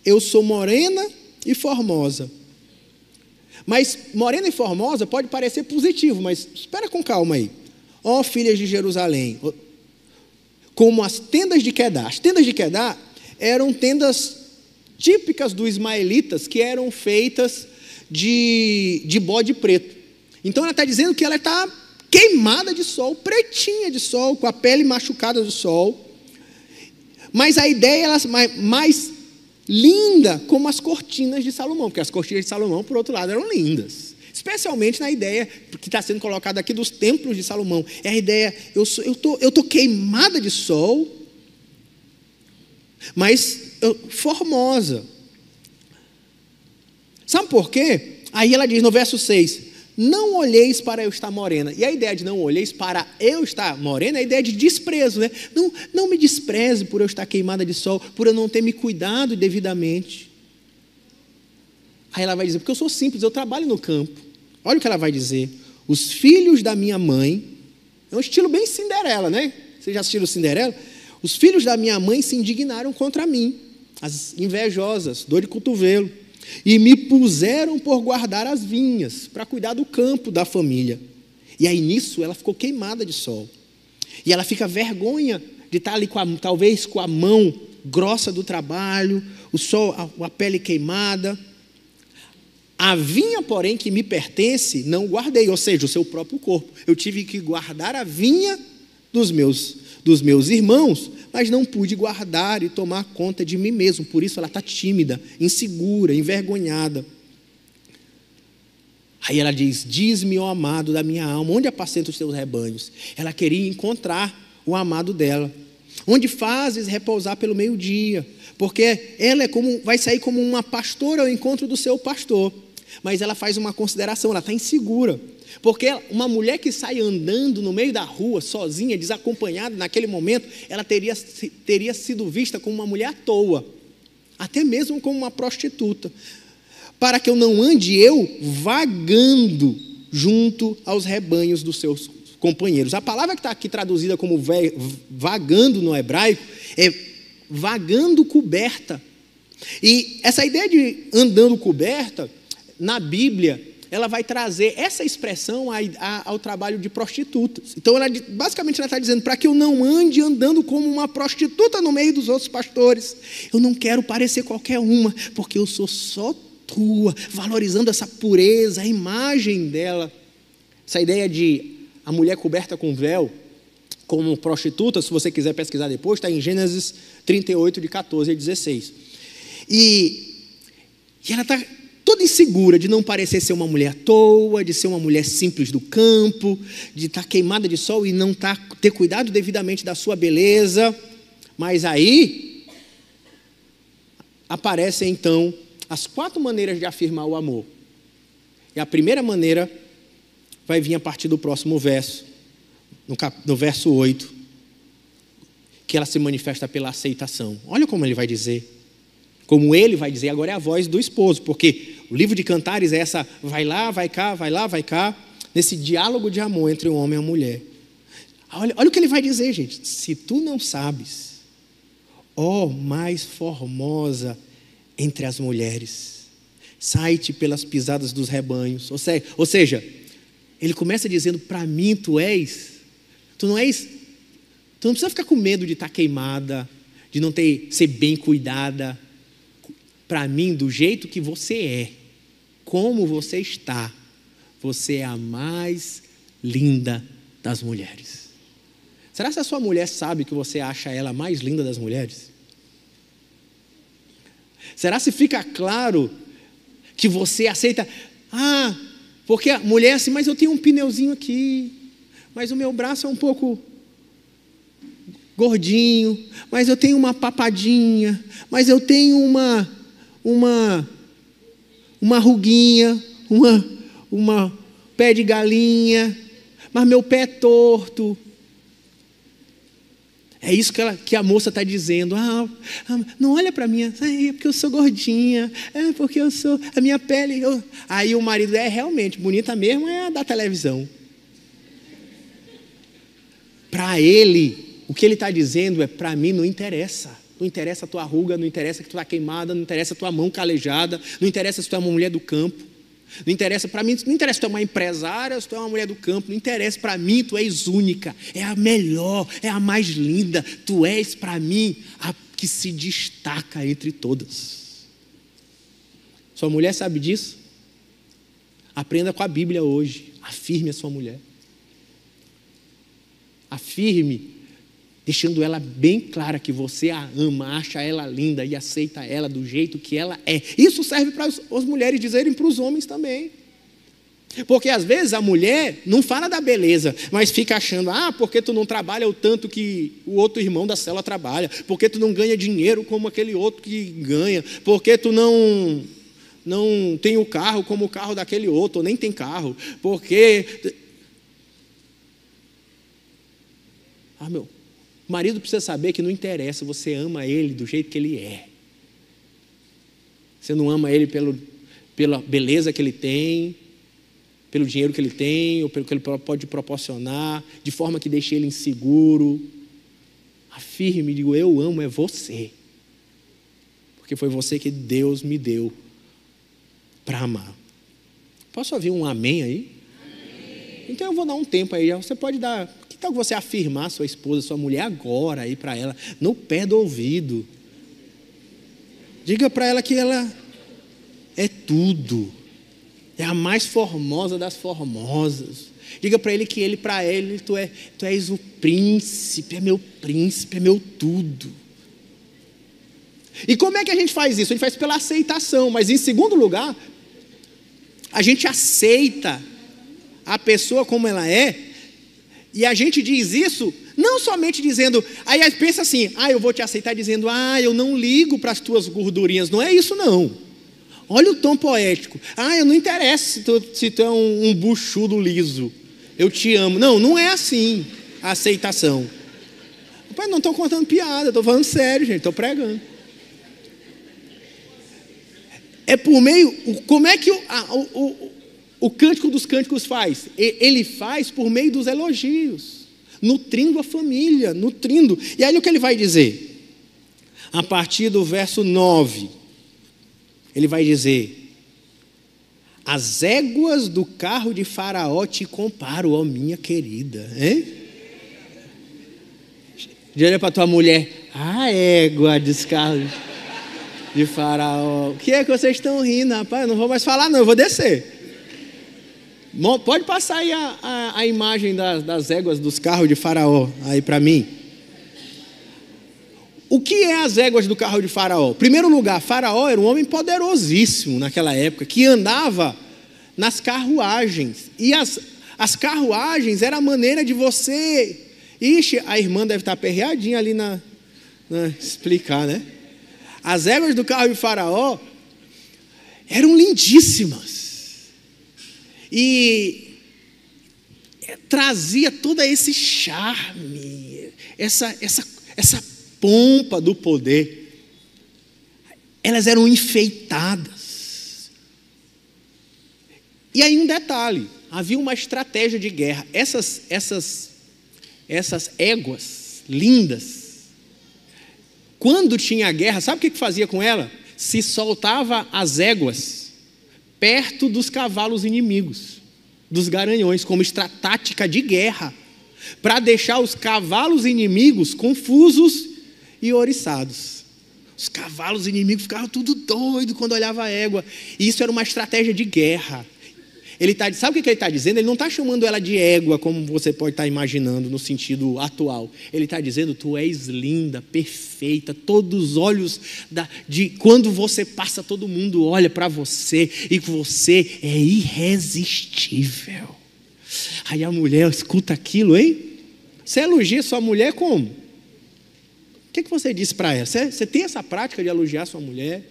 eu sou morena e formosa. Mas morena e formosa pode parecer positivo, mas espera com calma aí. Ó filhas de Jerusalém, como as tendas de Quedar. As tendas de Quedar eram tendas típicas dos ismaelitas, que eram feitas de bode preto. Então ela está dizendo que ela está queimada de sol, pretinha de sol, com a pele machucada do sol. Mas a ideia é mais linda, como as cortinas de Salomão, porque as cortinas de Salomão, por outro lado, eram lindas. Especialmente na ideia que está sendo colocada aqui dos templos de Salomão. É a ideia, eu tô queimada de sol, mas formosa. Sabe por quê? Aí ela diz no verso 6, não olheis para eu estar morena. E a ideia de não olheis para eu estar morena é a ideia de desprezo, né? Não me despreze por eu estar queimada de sol, por eu não ter me cuidado devidamente. Aí ela vai dizer, porque eu sou simples, eu trabalho no campo. Olha o que ela vai dizer: os filhos da minha mãe, é um estilo bem Cinderela, né? Vocês já assistiram Cinderela? Os filhos da minha mãe se indignaram contra mim, as invejosas, dor de cotovelo, e me puseram por guardar as vinhas, para cuidar do campo da família. E aí nisso ela ficou queimada de sol. E ela fica vergonha de estar ali talvez com a mão grossa do trabalho, o sol, a pele queimada. A vinha, porém, que me pertence, não guardei, ou seja, o seu próprio corpo. Eu tive que guardar a vinha dos meus irmãos, mas não pude guardar e tomar conta de mim mesmo. Por isso ela está tímida, insegura, envergonhada. Aí ela diz, diz-me, ó amado da minha alma, onde apacenta os teus rebanhos? Ela queria encontrar o amado dela. Onde fazes repousar pelo meio-dia? Porque ela vai sair como uma pastora ao encontro do seu pastor. Mas ela faz uma consideração, ela está insegura. Porque uma mulher que sai andando no meio da rua, sozinha, desacompanhada, naquele momento, ela teria sido vista como uma mulher à toa. Até mesmo como uma prostituta. Para que eu não ande vagando junto aos rebanhos dos seus companheiros. A palavra que está aqui traduzida como vagando no hebraico é vagando coberta. E essa ideia de andando coberta, na Bíblia, ela vai trazer essa expressão ao trabalho de prostitutas. Então, basicamente, ela está dizendo, para que eu não ande andando como uma prostituta no meio dos outros pastores. Eu não quero parecer qualquer uma, porque eu sou só tua, valorizando essa pureza, a imagem dela. Essa ideia de a mulher coberta com véu, como prostituta, se você quiser pesquisar depois, está em Gênesis 38, de 14 a 16. E ela está toda insegura de não parecer ser uma mulher à toa, de ser uma mulher simples do campo, de estar queimada de sol e não ter cuidado devidamente da sua beleza. Mas aí aparecem então as 4 maneiras de afirmar o amor. E a primeira maneira vai vir a partir do próximo verso, no verso 8, que ela se manifesta pela aceitação. Olha como ele vai dizer. Como ele vai dizer, agora é a voz do esposo, porque o livro de Cantares é essa, vai lá, vai cá, vai lá, vai cá, nesse diálogo de amor entre o homem e a mulher. Olha o que ele vai dizer, gente. Se tu não sabes, ó mais formosa entre as mulheres, sai-te pelas pisadas dos rebanhos. Ou seja, ele começa dizendo, para mim tu não precisa ficar com medo de estar queimada, de não ser bem cuidada. Para mim, do jeito que você é, como você está, você é a mais linda das mulheres. Será que a sua mulher sabe que você acha ela a mais linda das mulheres? Será se fica claro que você aceita, porque a mulher é assim, mas eu tenho um pneuzinho aqui, mas o meu braço é um pouco gordinho, mas eu tenho uma papadinha, mas eu tenho uma ruguinha, uma pé de galinha, mas meu pé é torto. É isso que a moça está dizendo. Não olha para mim, é porque eu sou gordinha, é porque a minha pele... Aí o marido realmente, bonita mesmo é a da televisão. Para ele, o que ele está dizendo é, para mim não interessa. Não interessa a tua ruga, não interessa que tu está queimada, não interessa a tua mão calejada, não interessa se tu é uma mulher do campo, não interessa para mim, não interessa se tu é uma empresária, se tu é uma mulher do campo, não interessa, para mim tu és única, é a melhor, é a mais linda, tu és para mim a que se destaca entre todas. Sua mulher sabe disso? Aprenda com a Bíblia hoje, afirme a sua mulher. Afirme, deixando ela bem clara que você a ama, acha ela linda e aceita ela do jeito que ela é. Isso serve para as mulheres dizerem para os homens também. Porque às vezes a mulher não fala da beleza, mas fica achando, porque tu não trabalha o tanto que o outro irmão da célula trabalha, porque tu não ganha dinheiro como aquele outro que ganha, porque tu não tem o carro como o carro daquele outro, ou nem tem carro, porque... O marido precisa saber que não interessa, você ama ele do jeito que ele é. Você não ama ele pela beleza que ele tem, pelo dinheiro que ele tem, ou pelo que ele pode proporcionar, de forma que deixe ele inseguro. Afirme, digo, eu amo é você. Porque foi você que Deus me deu para amar. Posso ouvir um amém aí? Amém. Então eu vou dar um tempo aí, você pode dar... Então você afirmar sua esposa, sua mulher agora aí para ela, no pé do ouvido. Diga para ela que ela é tudo. É a mais formosa das formosas. Diga para ele que para ele tu és o príncipe, é meu tudo. E como é que a gente faz isso? A gente faz pela aceitação, mas em segundo lugar, a gente aceita a pessoa como ela é. E a gente diz isso, não somente dizendo, aí pensa assim, eu vou te aceitar dizendo, eu não ligo para as tuas gordurinhas, não é isso não. Olha o tom poético, eu não interessa se tu é um buchudo liso, eu te amo. Não é assim a aceitação. Pai, não estou contando piada, estou falando sério, gente, estou pregando. É por meio, como é que o Cântico dos Cânticos faz? Ele faz por meio dos elogios, nutrindo a família, nutrindo. E aí o que ele vai dizer? A partir do verso 9, ele vai dizer, as éguas do carro de Faraó te comparo, ó minha querida. Hein? Olha para tua mulher, a égua dos carros de Faraó. O que é que vocês estão rindo, rapaz? Eu não vou mais falar não, eu vou descer. Pode passar aí a imagem das éguas dos carros de Faraó aí para mim. O que é as éguas do carro de Faraó? Em primeiro lugar, Faraó era um homem poderosíssimo naquela época, que andava nas carruagens. E as carruagens era a maneira de você... Ixi, a irmã deve estar aperreadinha ali na explicar, né? As éguas do carro de Faraó eram lindíssimas. E trazia todo esse charme, essa pompa do poder. Elas eram enfeitadas. E aí um detalhe, havia uma estratégia de guerra. Essas éguas lindas, quando tinha guerra, sabe o que fazia com ela? Se soltava as éguas perto dos cavalos inimigos, dos garanhões, como tática de guerra, para deixar os cavalos inimigos confusos e oriçados. Os cavalos inimigos ficavam tudo doidos quando olhava a égua. E isso era uma estratégia de guerra. Sabe o que ele está dizendo? Ele não está chamando ela de égua, como você pode estar imaginando no sentido atual. Ele está dizendo, tu és linda, perfeita, todos os olhos de quando você passa, todo mundo olha para você, e você é irresistível. Aí a mulher escuta aquilo, hein? Você elogia sua mulher como? O que você disse para ela? Você tem essa prática de elogiar sua mulher?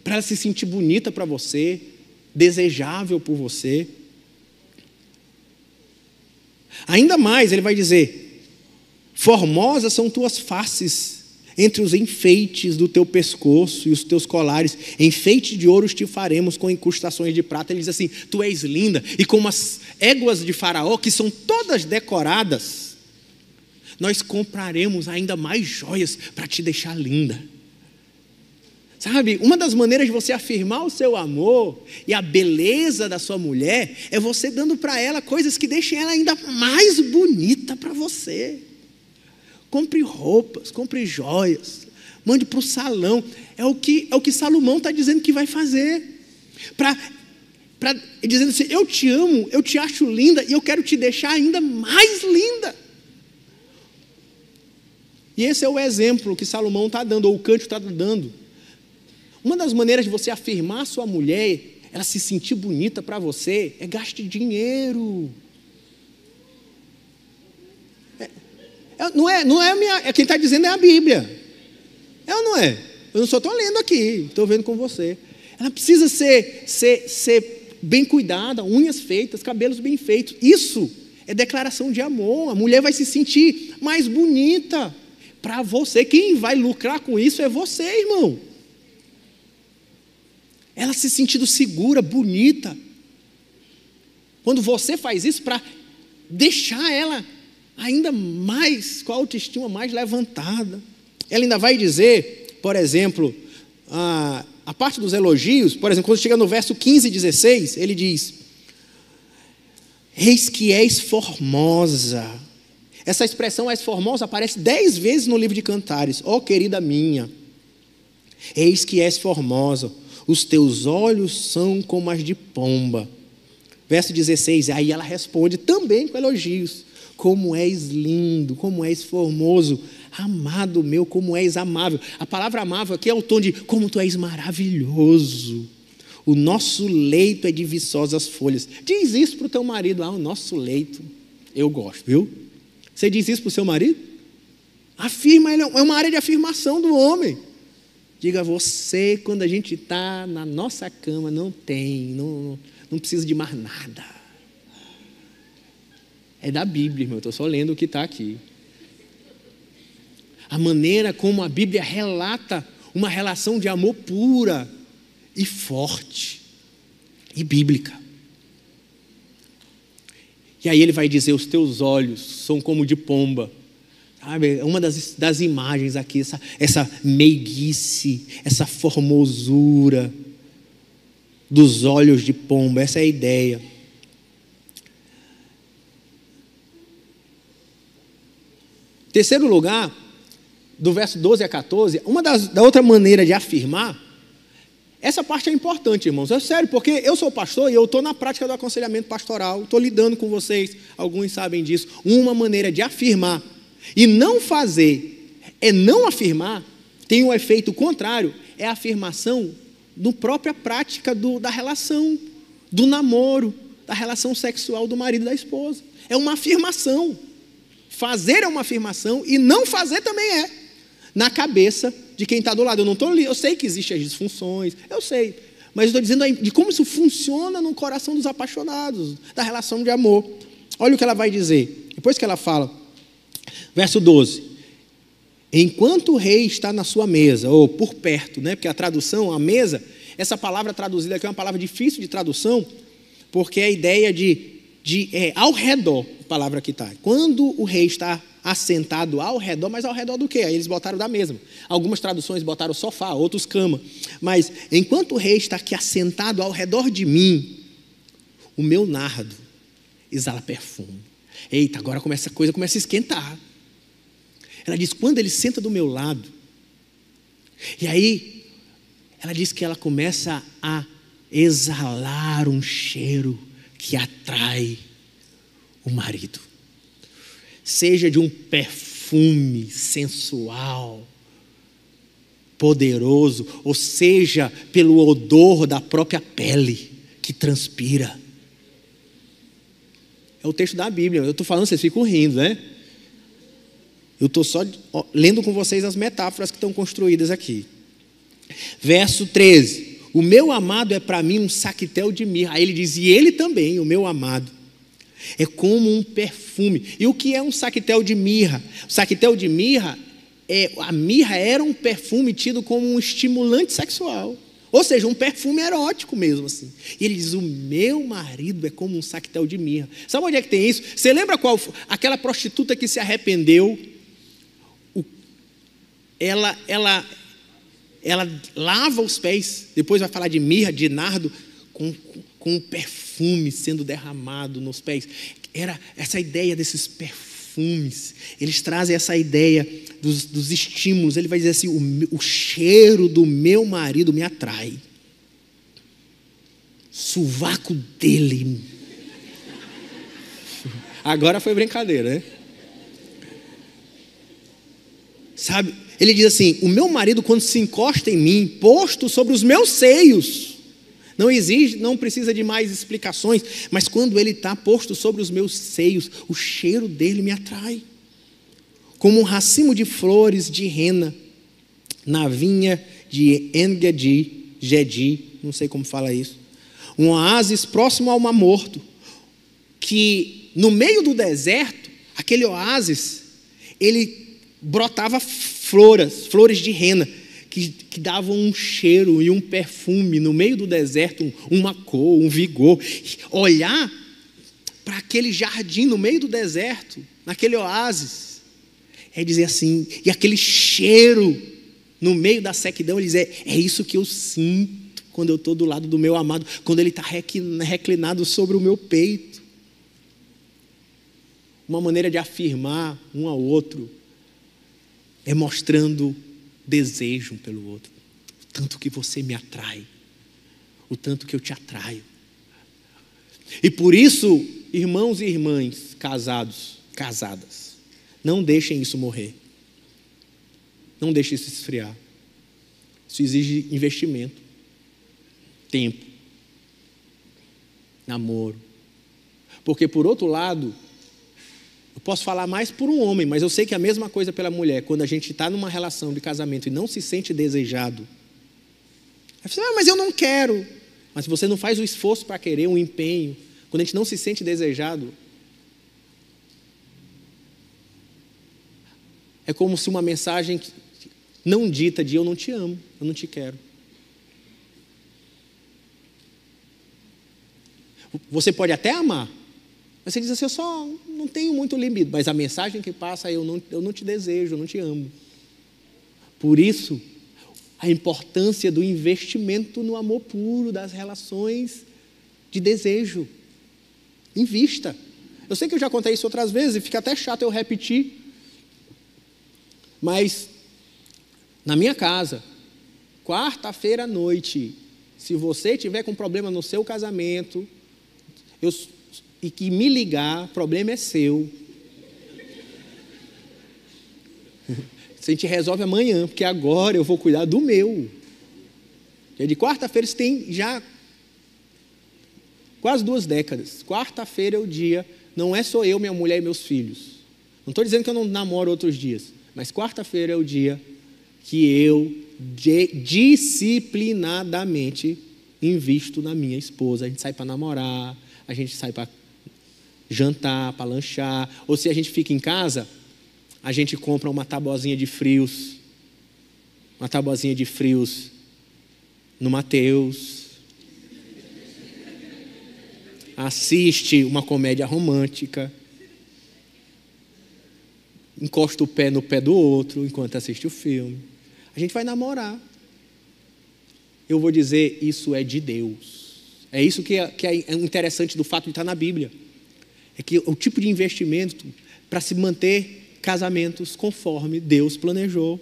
Para ela se sentir bonita para você, desejável por você. Ainda mais, ele vai dizer, formosas são tuas faces, entre os enfeites do teu pescoço e os teus colares, enfeite de ouro te faremos com incrustações de prata. Ele diz assim, tu és linda, e como as éguas de Faraó, que são todas decoradas, nós compraremos ainda mais joias para te deixar linda. Sabe, uma das maneiras de você afirmar o seu amor e a beleza da sua mulher é você dando para ela coisas que deixem ela ainda mais bonita para você. Compre roupas, compre joias, mande para o salão. É o que Salomão está dizendo que vai fazer. Dizendo assim, eu te amo, eu te acho linda e eu quero te deixar ainda mais linda. E esse é o exemplo que Salomão está dando, ou o cântico está dando. Uma das maneiras de você afirmar a sua mulher, ela se sentir bonita para você, é gaste dinheiro. Quem está dizendo é a Bíblia. É ou não é? Eu não só estou lendo aqui, estou vendo com você. Ela precisa ser bem cuidada, unhas feitas, cabelos bem feitos. Isso é declaração de amor. A mulher vai se sentir mais bonita para você. Quem vai lucrar com isso é você, irmão. Ela se sentindo segura, bonita. Quando você faz isso para deixar ela ainda mais, com a autoestima mais levantada. Ela ainda vai dizer, por exemplo, a parte dos elogios, por exemplo, quando chega no verso 15 e 16, ele diz, eis que és formosa. Essa expressão és formosa aparece 10 vezes no livro de Cantares. Ó querida minha, eis que és formosa. Os teus olhos são como as de pomba. Verso 16, aí ela responde também com elogios. Como és lindo, como és formoso, amado meu, como és amável. A palavra amável aqui é o tom de como tu és maravilhoso. O nosso leito é de viçosas folhas. Diz isso para o teu marido, o nosso leito, eu gosto, viu? Você diz isso para o seu marido? Afirma, ele é uma área de afirmação do homem. Diga a você, quando a gente está na nossa cama, não precisa de mais nada. É da Bíblia, irmão, eu estou só lendo o que está aqui. A maneira como a Bíblia relata uma relação de amor pura e forte e bíblica. E aí ele vai dizer, os teus olhos são como de pomba. Sabe, uma das imagens aqui, essa meiguice, essa formosura dos olhos de pomba, essa é a ideia. Terceiro lugar, do verso 12 a 14, da outra maneira de afirmar, essa parte é importante, irmãos, é sério, porque eu sou pastor e eu estou na prática do aconselhamento pastoral, estou lidando com vocês, alguns sabem disso, uma maneira de afirmar e não fazer é não afirmar, tem um efeito contrário, é a afirmação da própria prática da relação, do namoro, da relação sexual do marido e da esposa. É uma afirmação. Fazer é uma afirmação e não fazer também é. Na cabeça de quem está do lado. Eu sei que existem as disfunções, eu sei. Mas eu estou dizendo de como isso funciona no coração dos apaixonados, da relação de amor. Olha o que ela vai dizer. Depois que ela fala, verso 12. Enquanto o rei está na sua mesa, ou por perto, né? Porque a tradução, a mesa, essa palavra traduzida aqui é uma palavra difícil de tradução, porque é a ideia de ao redor, a palavra que está. Quando o rei está assentado ao redor, mas ao redor do quê? Aí eles botaram da mesma. Algumas traduções botaram sofá, outros cama. Mas enquanto o rei está aqui assentado ao redor de mim, o meu nardo exala perfume. Eita, agora a coisa começa a esquentar. Ela diz, quando ele senta do meu lado, e aí ela diz que ela começa a exalar um cheiro que atrai o marido. Seja de um perfume sensual, poderoso, ou seja, pelo odor da própria pele que transpira. É o texto da Bíblia. Eu estou falando, vocês ficam rindo, né? Eu estou só lendo com vocês as metáforas que estão construídas aqui. Verso 13. O meu amado é para mim um saquetel de mirra. Aí ele diz, e ele também, o meu amado, é como um perfume. E o que é um saquetel de mirra? O saquetel de mirra, a mirra era um perfume tido como um estimulante sexual. Ou seja, um perfume erótico mesmo assim. E ele diz, o meu marido é como um saquetel de mirra. Sabe onde é que tem isso? Você lembra qual? Aquela prostituta que se arrependeu. Ela lava os pés, depois vai falar de mirra, de nardo, com um perfume sendo derramado nos pés. Era essa ideia desses perfumes. Eles trazem essa ideia dos estímulos. Ele vai dizer assim, o cheiro do meu marido me atrai. Sovaco dele. Agora foi brincadeira, né? Sabe? Ele diz assim, o meu marido quando se encosta em mim, posto sobre os meus seios, não precisa de mais explicações, mas quando ele está posto sobre os meus seios, o cheiro dele me atrai. Como um racimo de flores de rena na vinha de En-Gedi, não sei como fala isso, um oásis próximo ao Mar Morto, que no meio do deserto, aquele oásis, ele brotava flores de rena, que davam um cheiro e um perfume no meio do deserto, uma cor, um vigor. Olhar para aquele jardim no meio do deserto, naquele oásis, é dizer assim, e aquele cheiro no meio da sequidão, ele diz, é isso que eu sinto quando eu estou do lado do meu amado, quando ele está reclinado sobre o meu peito. Uma maneira de afirmar um ao outro, é mostrando desejo um pelo outro. O tanto que você me atrai. O tanto que eu te atraio. E por isso, irmãos e irmãs casados, casadas, não deixem isso morrer. Não deixem isso esfriar. Isso exige investimento. Tempo. Namoro. Porque por outro lado, eu posso falar mais por um homem, mas eu sei que é a mesma coisa pela mulher. Quando a gente está numa relação de casamento e não se sente desejado, você fala, mas eu não quero. Mas você não faz o esforço para querer, um empenho. Quando a gente não se sente desejado, é como se uma mensagem não dita de eu não te amo, eu não te quero. Você pode até amar, mas você diz assim, eu só não tenho muito limite. Mas a mensagem que passa é, eu não te desejo, eu não te amo. Por isso, a importância do investimento no amor puro, das relações de desejo. Invista. Eu sei que eu já contei isso outras vezes e fica até chato eu repetir. Mas, na minha casa, quarta-feira à noite, se você tiver com problema no seu casamento, e que me ligar, o problema é seu. a gente resolve amanhã, porque agora eu vou cuidar do meu. Dia de quarta-feira, isso tem já quase 2 décadas. Quarta-feira é o dia, não é só eu, minha mulher e meus filhos. Não estou dizendo que eu não namoro outros dias, mas quarta-feira é o dia que eu disciplinadamente invisto na minha esposa. A gente sai para namorar, a gente sai para jantar, para lanchar, ou se a gente fica em casa, a gente compra uma tabuazinha de frios, no Mateus, assiste uma comédia romântica, encosta o pé no pé do outro enquanto assiste o filme. A gente vai namorar. Eu vou dizer, isso é de Deus. É isso que é interessante do fato de estar na Bíblia. É que o tipo de investimento para se manter casamentos conforme Deus planejou.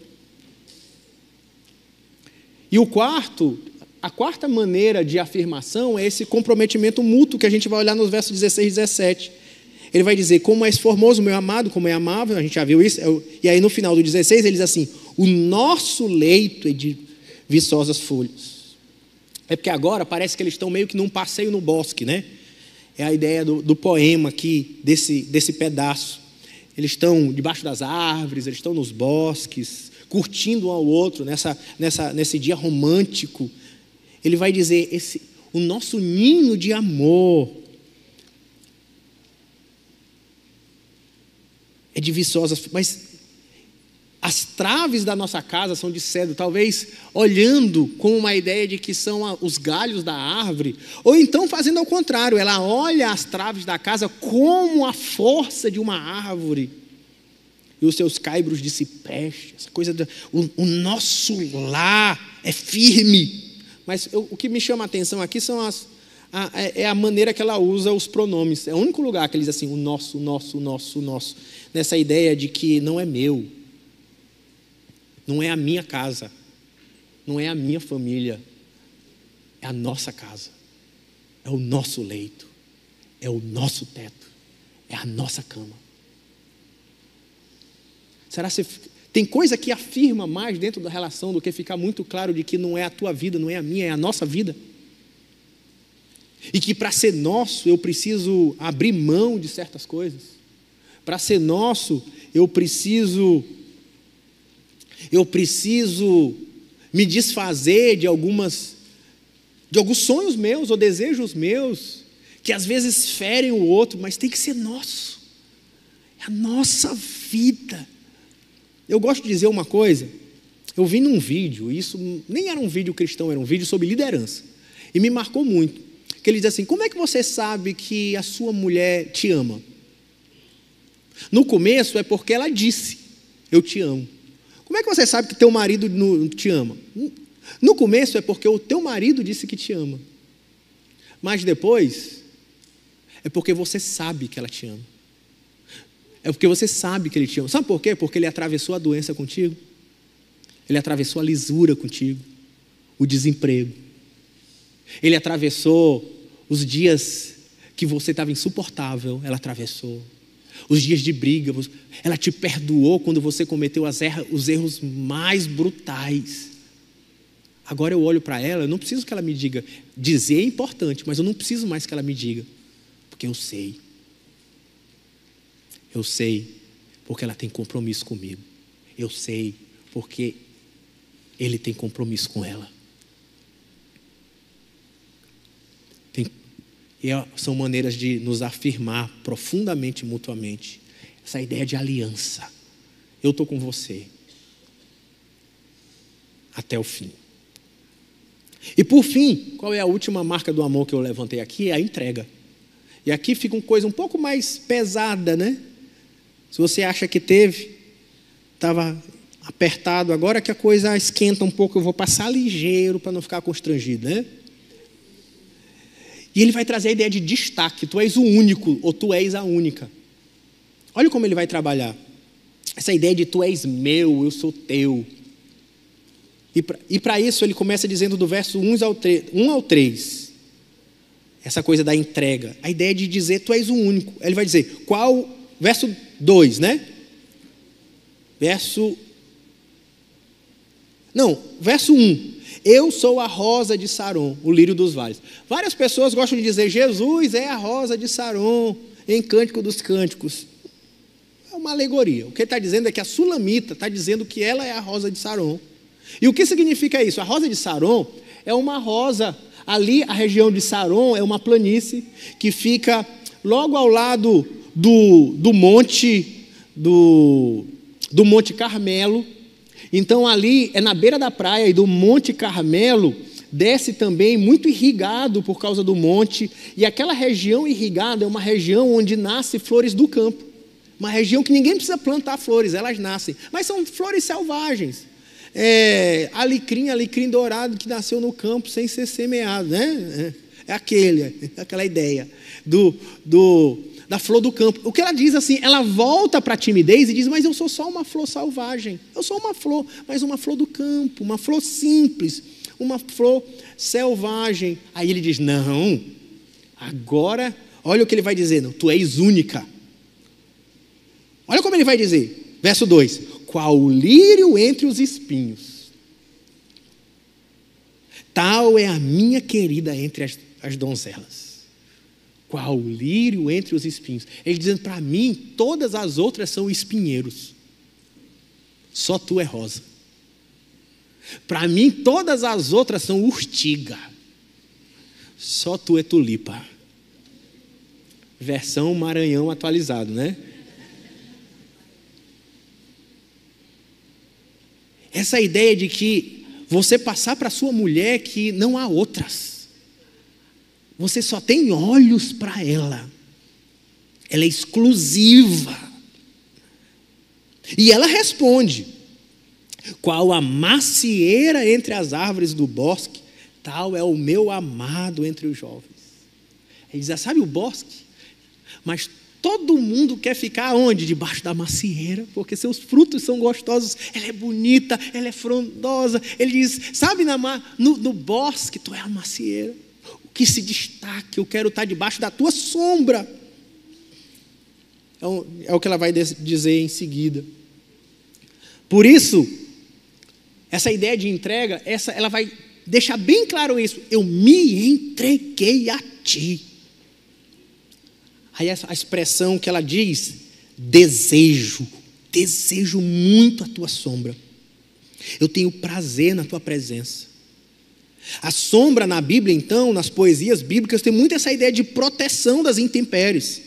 E a quarta maneira de afirmação é esse comprometimento mútuo que a gente vai olhar nos versos 16 e 17. Ele vai dizer, como és formoso, meu amado, como é amável, a gente já viu isso. E aí no final do 16 ele diz assim, o nosso leito é de viçosas folhas. É porque agora parece que eles estão meio que num passeio no bosque, né? É a ideia do poema aqui, desse pedaço. Eles estão debaixo das árvores, eles estão nos bosques, curtindo um ao outro, nesse dia romântico. Ele vai dizer, o nosso ninho de amor é de viçosas, mas as traves da nossa casa são de cedro, talvez olhando com uma ideia de que são os galhos da árvore, ou então fazendo ao contrário, ela olha as traves da casa como a força de uma árvore, e os seus caibros de cipreste, essa coisa o nosso lar é firme. Mas o que me chama a atenção aqui é a maneira que ela usa os pronomes. É o único lugar que ele diz assim, o nosso, nessa ideia de que não é meu, não é a minha casa, não é a minha família, é a nossa casa, é o nosso leito, é o nosso teto, é a nossa cama. Será que tem coisa que afirma mais dentro da relação do que ficar muito claro de que não é a tua vida, não é a minha, é a nossa vida? E que para ser nosso eu preciso abrir mão de certas coisas. Para ser nosso eu preciso me desfazer de alguns sonhos meus ou desejos meus, que às vezes ferem o outro, mas tem que ser nosso. É a nossa vida. Eu gosto de dizer uma coisa, eu vi num vídeo, isso nem era um vídeo cristão, era um vídeo sobre liderança, e me marcou muito, que ele diz assim, como é que você sabe que a sua mulher te ama? No começo é porque ela disse, eu te amo. Como é que você sabe que teu marido te ama? No começo é porque o teu marido disse que te ama. Mas depois é porque você sabe que ela te ama. É porque você sabe que ele te ama. Sabe por quê? Porque ele atravessou a doença contigo. Ele atravessou a lisura contigo. O desemprego. Ele atravessou os dias que você estava insuportável. Ela atravessou. Os dias de briga. Ela te perdoou quando você cometeu os erros mais brutais. Agora eu olho para ela, eu não preciso que ela me diga. Dizer é importante, mas eu não preciso mais que ela me diga. Porque eu sei. Eu sei porque ela tem compromisso comigo. Eu sei porque ele tem compromisso com ela. São maneiras de nos afirmar profundamente mutuamente. Essa ideia de aliança. Eu estou com você. Até o fim. E por fim, qual é a última marca do amor que eu levantei aqui? É a entrega. E aqui fica uma coisa um pouco mais pesada, né? Se você acha que estava apertado, agora que a coisa esquenta um pouco, eu vou passar ligeiro para não ficar constrangido, né? E ele vai trazer a ideia de destaque, tu és o único, ou tu és a única. Olha como ele vai trabalhar. Essa ideia de tu és meu, eu sou teu. E para isso ele começa dizendo do verso 1 ao 3, essa coisa da entrega, a ideia de dizer tu és o único. Ele vai dizer, verso 2, né? Verso Não, verso 1. Eu sou a rosa de Saron, o lírio dos vales. Várias pessoas gostam de dizer, Jesus é a rosa de Saron, em Cântico dos Cânticos. É uma alegoria. O que ele está dizendo é que a Sulamita está dizendo que ela é a rosa de Saron. E o que significa isso? A rosa de Saron é uma rosa. Ali, a região de Saron é uma planície que fica logo ao lado do Monte Carmelo. Então ali é na beira da praia e do Monte Carmelo desce também muito irrigado por causa do monte, e aquela região irrigada é uma região onde nascem flores do campo, uma região que ninguém precisa plantar flores, elas nascem, mas são flores selvagens, alecrim dourado que nasceu no campo sem ser semeado, né? É aquela ideia da flor do campo. O que ela diz assim, ela volta para a timidez e diz, mas eu sou só uma flor selvagem, eu sou uma flor, mas uma flor do campo, uma flor simples, uma flor selvagem. Aí ele diz, não, agora, olha o que ele vai dizer, não, tu és única. Olha como ele vai dizer, verso 2, qual lírio entre os espinhos, tal é a minha querida entre as donzelas. Qual lírio entre os espinhos. Ele dizendo, para mim, todas as outras são espinheiros. Só tu é rosa. Para mim, todas as outras são urtiga. Só tu é tulipa. Versão Maranhão atualizado, né? Essa ideia de que você passar para sua mulher que não há outras. Você só tem olhos para ela. Ela é exclusiva. E ela responde, qual a macieira entre as árvores do bosque, tal é o meu amado entre os jovens. Ele diz, sabe o bosque? Mas todo mundo quer ficar onde? Debaixo da macieira, porque seus frutos são gostosos, ela é bonita, ela é frondosa. Ele diz, sabe no bosque, tu é a macieira. Que se destaque, eu quero estar debaixo da tua sombra. Então, é o que ela vai dizer em seguida. Por isso, essa ideia de entrega, ela vai deixar bem claro isso. Eu me entreguei a ti. Aí a expressão que ela diz, desejo muito a tua sombra. Eu tenho prazer na tua presença. A sombra na Bíblia, então, nas poesias bíblicas, tem muito essa ideia de proteção das intempéries,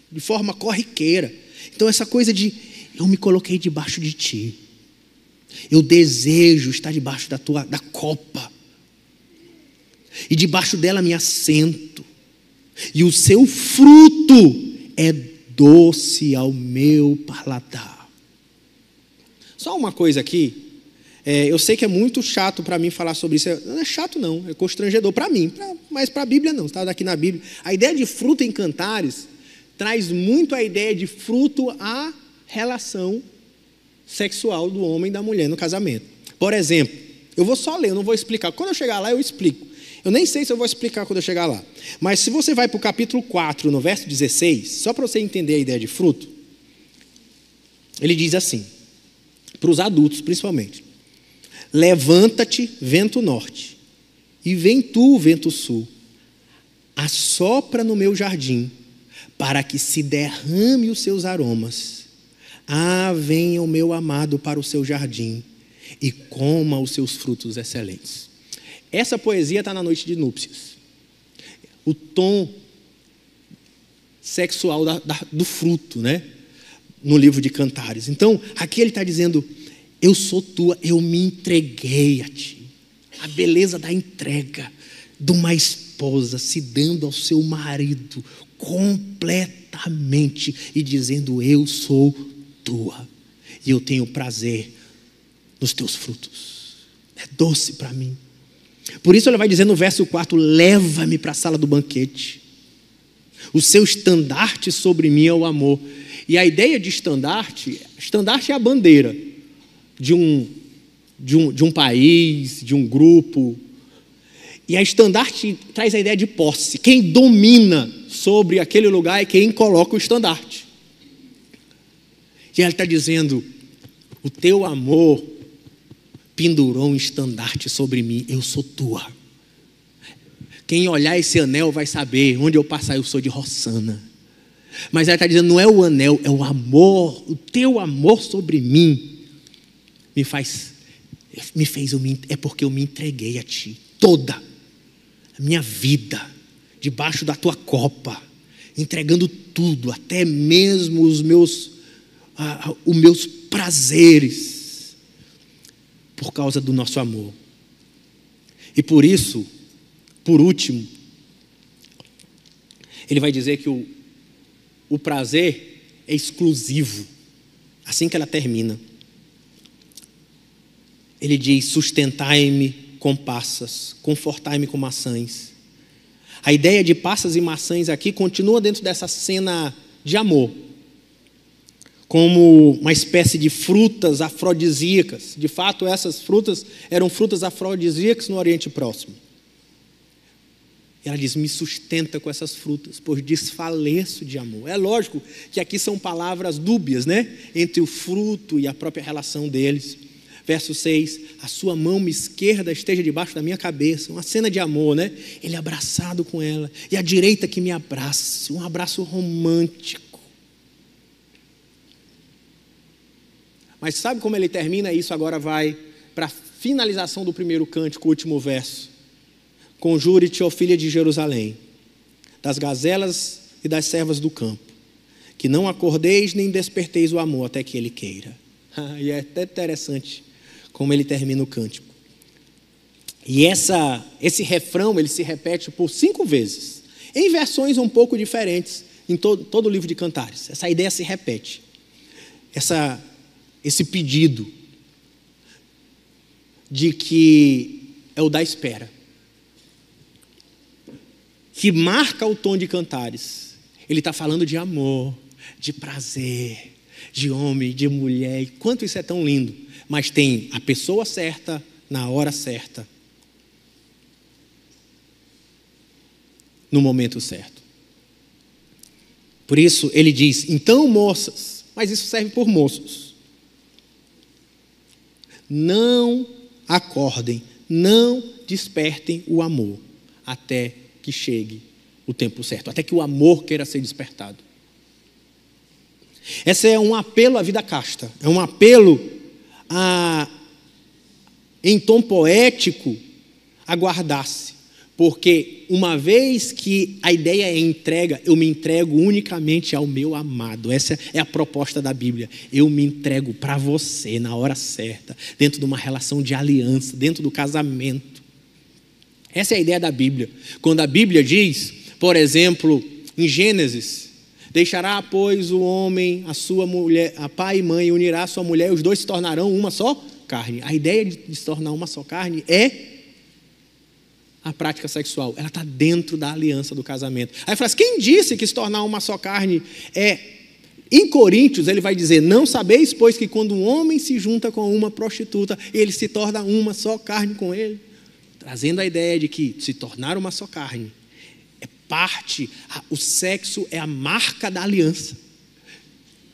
de forma corriqueira. Então, essa coisa de, eu me coloquei debaixo de ti, eu desejo estar debaixo da copa, e debaixo dela me assento, e o seu fruto é doce ao meu paladar. Só uma coisa aqui. Eu sei que é muito chato para mim falar sobre isso. Não é chato não, é constrangedor para mim, mas para a Bíblia não. Está aqui na Bíblia. A ideia de fruto em Cantares traz muito a ideia de fruto à relação sexual do homem e da mulher no casamento. Por exemplo, eu vou só ler, eu não vou explicar. Quando eu chegar lá eu explico. Eu nem sei se eu vou explicar quando eu chegar lá. Mas se você vai para o capítulo 4, no verso 16, só para você entender a ideia de fruto, ele diz assim, para os adultos principalmente. Levanta-te, vento norte, e vem tu, vento sul, assopra no meu jardim, para que se derrame os seus aromas. Venha o meu amado para o seu jardim, e coma os seus frutos excelentes. Essa poesia está na noite de núpcias. O tom sexual do fruto, né? No livro de Cantares. Então, aqui ele está dizendo, eu sou tua, eu me entreguei a ti. A beleza da entrega de uma esposa se dando ao seu marido completamente e dizendo, eu sou tua e eu tenho prazer nos teus frutos. É doce para mim. Por isso ele vai dizer no verso 4, leva-me para a sala do banquete. O seu estandarte sobre mim é o amor. E a ideia de estandarte é a bandeira de um país, de um grupo. E a estandarte traz a ideia de posse. Quem domina sobre aquele lugar é quem coloca o estandarte. E ele está dizendo, o teu amor pendurou um estandarte sobre mim, eu sou tua. Quem olhar esse anel vai saber, onde eu passar eu sou de Rossana. Mas ela está dizendo, não é o anel, é o amor, o teu amor sobre mim me fez, é porque eu me entreguei a ti, toda a minha vida, debaixo da tua copa, entregando tudo, até mesmo os meus prazeres, por causa do nosso amor. E por isso, por último, ele vai dizer que o prazer é exclusivo. Assim que ela termina, ele diz, sustentai-me com passas, confortai-me com maçãs. A ideia de passas e maçãs aqui continua dentro dessa cena de amor, como uma espécie de frutas afrodisíacas. De fato, essas frutas eram frutas afrodisíacas no Oriente Próximo. E ela diz, me sustenta com essas frutas, pois desfaleço de amor. É lógico que aqui são palavras dúbias, né? Entre o fruto e a própria relação deles. Verso 6, a sua mão esquerda esteja debaixo da minha cabeça. Uma cena de amor, né? Ele abraçado com ela. E a direita que me abrace. Um abraço romântico. Mas sabe como ele termina? Isso agora vai para a finalização do primeiro cântico, o último verso. Conjure-te, ó filha de Jerusalém, das gazelas e das servas do campo, que não acordeis nem desperteis o amor até que ele queira. E é até interessante como ele termina o cântico. E esse refrão, ele se repete por 5 vezes, em versões um pouco diferentes, em todo o livro de Cantares. Essa ideia se repete. Esse pedido de que é o da espera, que marca o tom de Cantares. Ele está falando de amor, de prazer, de homem, de mulher. E quanto isso é tão lindo. Mas tem a pessoa certa, na hora certa, no momento certo. Por isso ele diz, então moças, mas isso serve por moços, não acordem, não despertem o amor, até que chegue o tempo certo, até que o amor queira ser despertado. Esse é um apelo à vida casta, é um apelo em tom poético a guardar-se, porque uma vez que a ideia é entrega, eu me entrego unicamente ao meu amado. Essa é a proposta da Bíblia. Eu me entrego para você na hora certa, dentro de uma relação de aliança, dentro do casamento. Essa é a ideia da Bíblia. Quando a Bíblia diz, por exemplo, em Gênesis, deixará, pois, o homem, a sua mulher, a pai e mãe, unirá a sua mulher, e os dois se tornarão uma só carne. A ideia de se tornar uma só carne é a prática sexual. Ela está dentro da aliança do casamento. Aí fala assim, quem disse que se tornar uma só carne é... Em Coríntios, ele vai dizer, não sabeis, pois, que quando um homem se junta com uma prostituta, ele se torna uma só carne com ele. Trazendo a ideia de que se tornar uma só carne é parte, o sexo é a marca da aliança,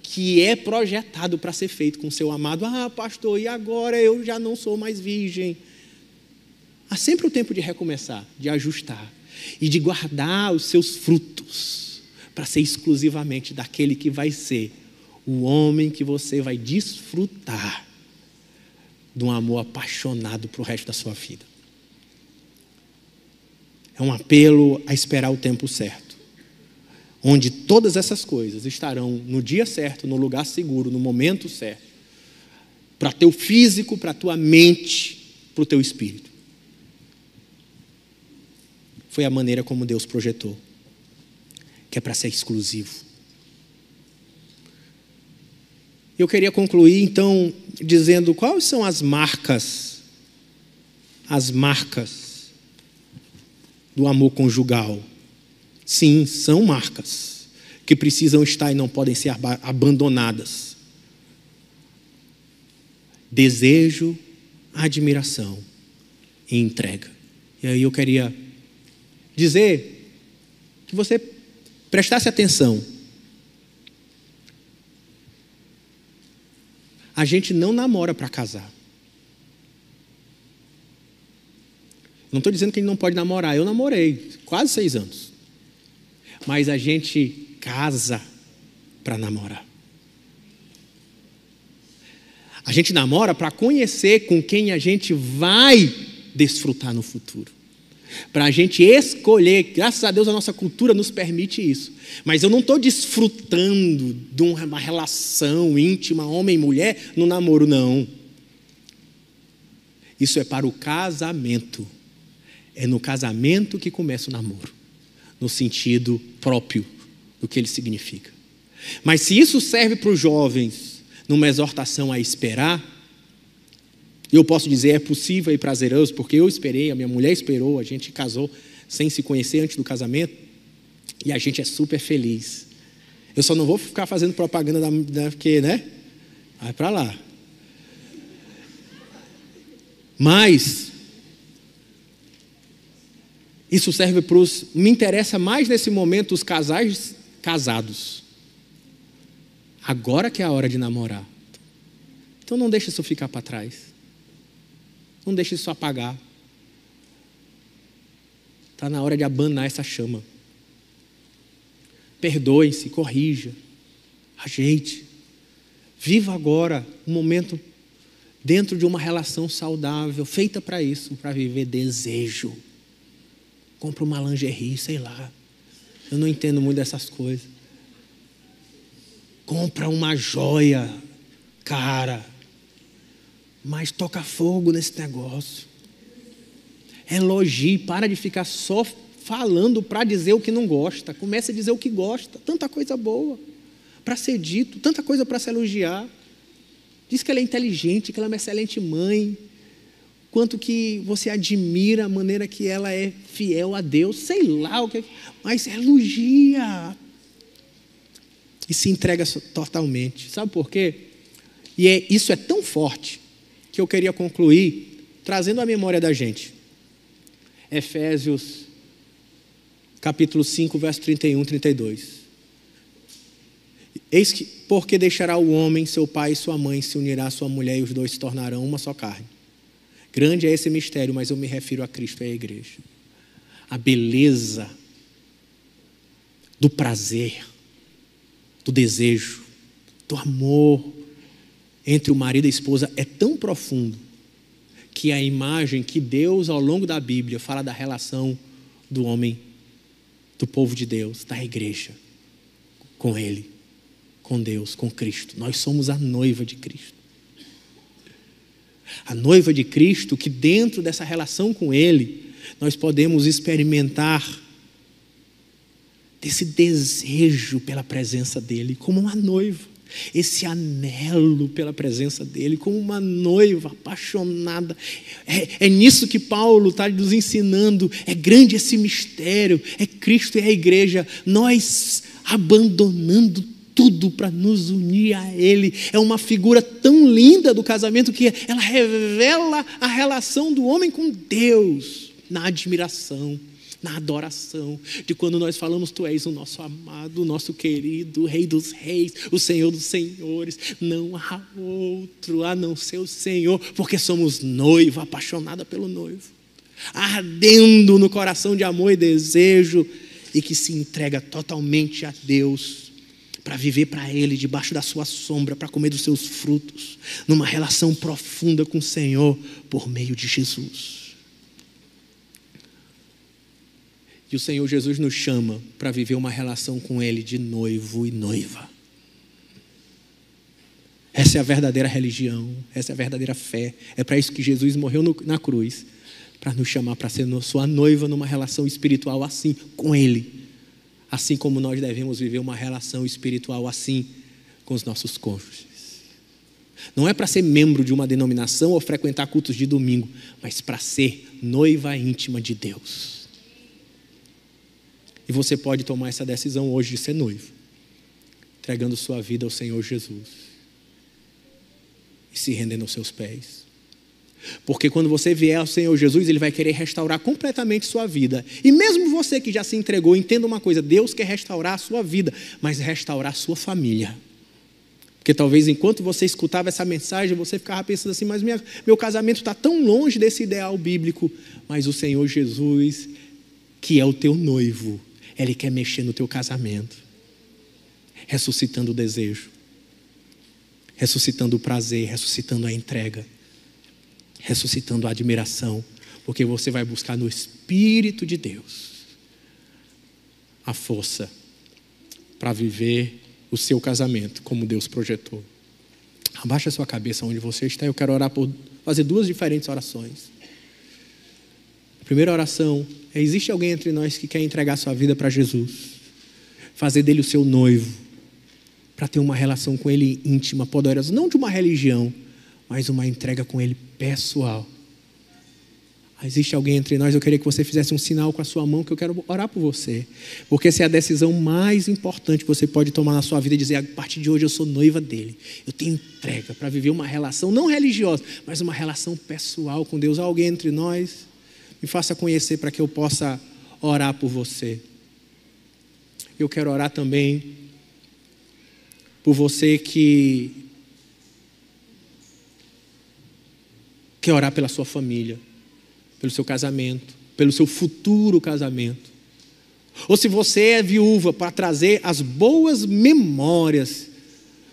que é projetado para ser feito com o seu amado. Ah, pastor, e agora eu já não sou mais virgem. Há sempre o tempo de recomeçar, de ajustar e de guardar os seus frutos para ser exclusivamente daquele que vai ser o homem que você vai desfrutar de um amor apaixonado para o resto da sua vida. É um apelo a esperar o tempo certo, onde todas essas coisas estarão no dia certo, no lugar seguro, no momento certo, para teu físico, para tua mente, para o teu espírito. Foi a maneira como Deus projetou, que é para ser exclusivo. Eu queria concluir, então, dizendo quais são as marcas do amor conjugal. Sim, são marcas que precisam estar e não podem ser abandonadas. Desejo, admiração e entrega. E aí eu queria dizer que você prestasse atenção. A gente não namora para casar. Não estou dizendo que ele não pode namorar. Eu namorei quase 6 anos. Mas a gente casa para namorar. A gente namora para conhecer com quem a gente vai desfrutar no futuro. Para a gente escolher, graças a Deus a nossa cultura nos permite isso. Mas eu não estou desfrutando de uma relação íntima, homem e mulher, no namoro, não. Isso é para o casamento. É no casamento que começa o namoro, no sentido próprio do que ele significa. Mas se isso serve para os jovens numa exortação a esperar, eu posso dizer é possível e prazeroso, porque eu esperei, a minha mulher esperou, a gente casou sem se conhecer antes do casamento, e a gente é super feliz. Eu só não vou ficar fazendo propaganda porque, né? Vai para lá. Mas isso serve para os... Me interessa mais nesse momento os casais casados. Agora que é a hora de namorar. Então não deixe isso ficar para trás. Não deixe isso apagar. Está na hora de abanar essa chama. Perdoe-se, corrija, ajeite. Viva agora um momento dentro de uma relação saudável, feita para isso, para viver desejo. Compra uma lingerie, sei lá. Eu não entendo muito dessas coisas. Compra uma joia cara, mas toca fogo nesse negócio. Elogie, para de ficar só falando para dizer o que não gosta. Comece a dizer o que gosta. Tanta coisa boa para ser dito, tanta coisa para se elogiar. Diz que ela é inteligente, que ela é uma excelente mãe. Quanto que você admira a maneira que ela é fiel a Deus. Sei lá o que, mas elogia. E se entrega totalmente. Sabe por quê? Isso é tão forte que eu queria concluir trazendo à memória da gente. Efésios, capítulo 5, verso 31 e 32. Eis que, porque deixará o homem, seu pai e sua mãe, se unirá à sua mulher, e os dois se tornarão uma só carne. Grande é esse mistério, mas eu me refiro a Cristo e à igreja. A beleza do prazer, do desejo, do amor entre o marido e a esposa é tão profundo que a imagem que Deus, ao longo da Bíblia, fala da relação do homem, do povo de Deus, da igreja, com Ele, com Deus, com Cristo. Nós somos a noiva de Cristo. A noiva de Cristo, que dentro dessa relação com Ele, nós podemos experimentar desse desejo pela presença dEle, como uma noiva. Esse anelo pela presença dEle, como uma noiva apaixonada. É nisso que Paulo está nos ensinando. É grande esse mistério. É Cristo e a igreja. Nós abandonando tudo para nos unir a Ele. É uma figura tão linda do casamento que ela revela a relação do homem com Deus na admiração, na adoração, de quando nós falamos: Tu és o nosso amado, o nosso querido, o Rei dos reis, o Senhor dos senhores. Não há outro a não ser o Senhor, porque somos noiva, apaixonada pelo noivo, ardendo no coração de amor e desejo, e que se entrega totalmente a Deus, para viver para Ele, debaixo da sua sombra, para comer dos seus frutos, numa relação profunda com o Senhor, por meio de Jesus. E o Senhor Jesus nos chama para viver uma relação com Ele de noivo e noiva. Essa é a verdadeira religião, essa é a verdadeira fé. É para isso que Jesus morreu na cruz, para nos chamar para ser sua noiva numa relação espiritual assim, com Ele. Assim como nós devemos viver uma relação espiritual assim com os nossos cônjuges. Não é para ser membro de uma denominação ou frequentar cultos de domingo, mas para ser noiva íntima de Deus. E você pode tomar essa decisão hoje de ser noivo, entregando sua vida ao Senhor Jesus e se rendendo aos seus pés. Porque quando você vier ao Senhor Jesus, Ele vai querer restaurar completamente sua vida. E mesmo você que já se entregou, entenda uma coisa: Deus quer restaurar a sua vida, mas restaurar a sua família. Porque talvez enquanto você escutava essa mensagem, você ficava pensando assim, mas meu casamento está tão longe desse ideal bíblico. Mas o Senhor Jesus, que é o teu noivo, Ele quer mexer no teu casamento, ressuscitando o desejo, ressuscitando o prazer, ressuscitando a entrega, ressuscitando a admiração, porque você vai buscar no Espírito de Deus a força para viver o seu casamento como Deus projetou. Abaixa a sua cabeça onde você está. Eu quero fazer 2 diferentes orações. A primeira oração é: existe alguém entre nós que quer entregar sua vida para Jesus, fazer dele o seu noivo, para ter uma relação com Ele íntima, poderosa, não de uma religião, mas uma entrega com Ele pessoal. Existe alguém entre nós? Eu queria que você fizesse um sinal com a sua mão, que eu quero orar por você. Porque essa é a decisão mais importante que você pode tomar na sua vida e dizer: a partir de hoje eu sou noiva dele. Eu tenho entrega para viver uma relação não religiosa, mas uma relação pessoal com Deus. Há alguém entre nós? Me faça conhecer para que eu possa orar por você. Eu quero orar também por você que quer orar pela sua família, pelo seu casamento, pelo seu futuro casamento. Ou se você é viúva, para trazer as boas memórias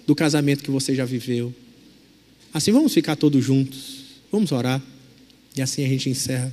do casamento que você já viveu. Assim, vamos ficar todos juntos, vamos orar, e assim a gente encerra.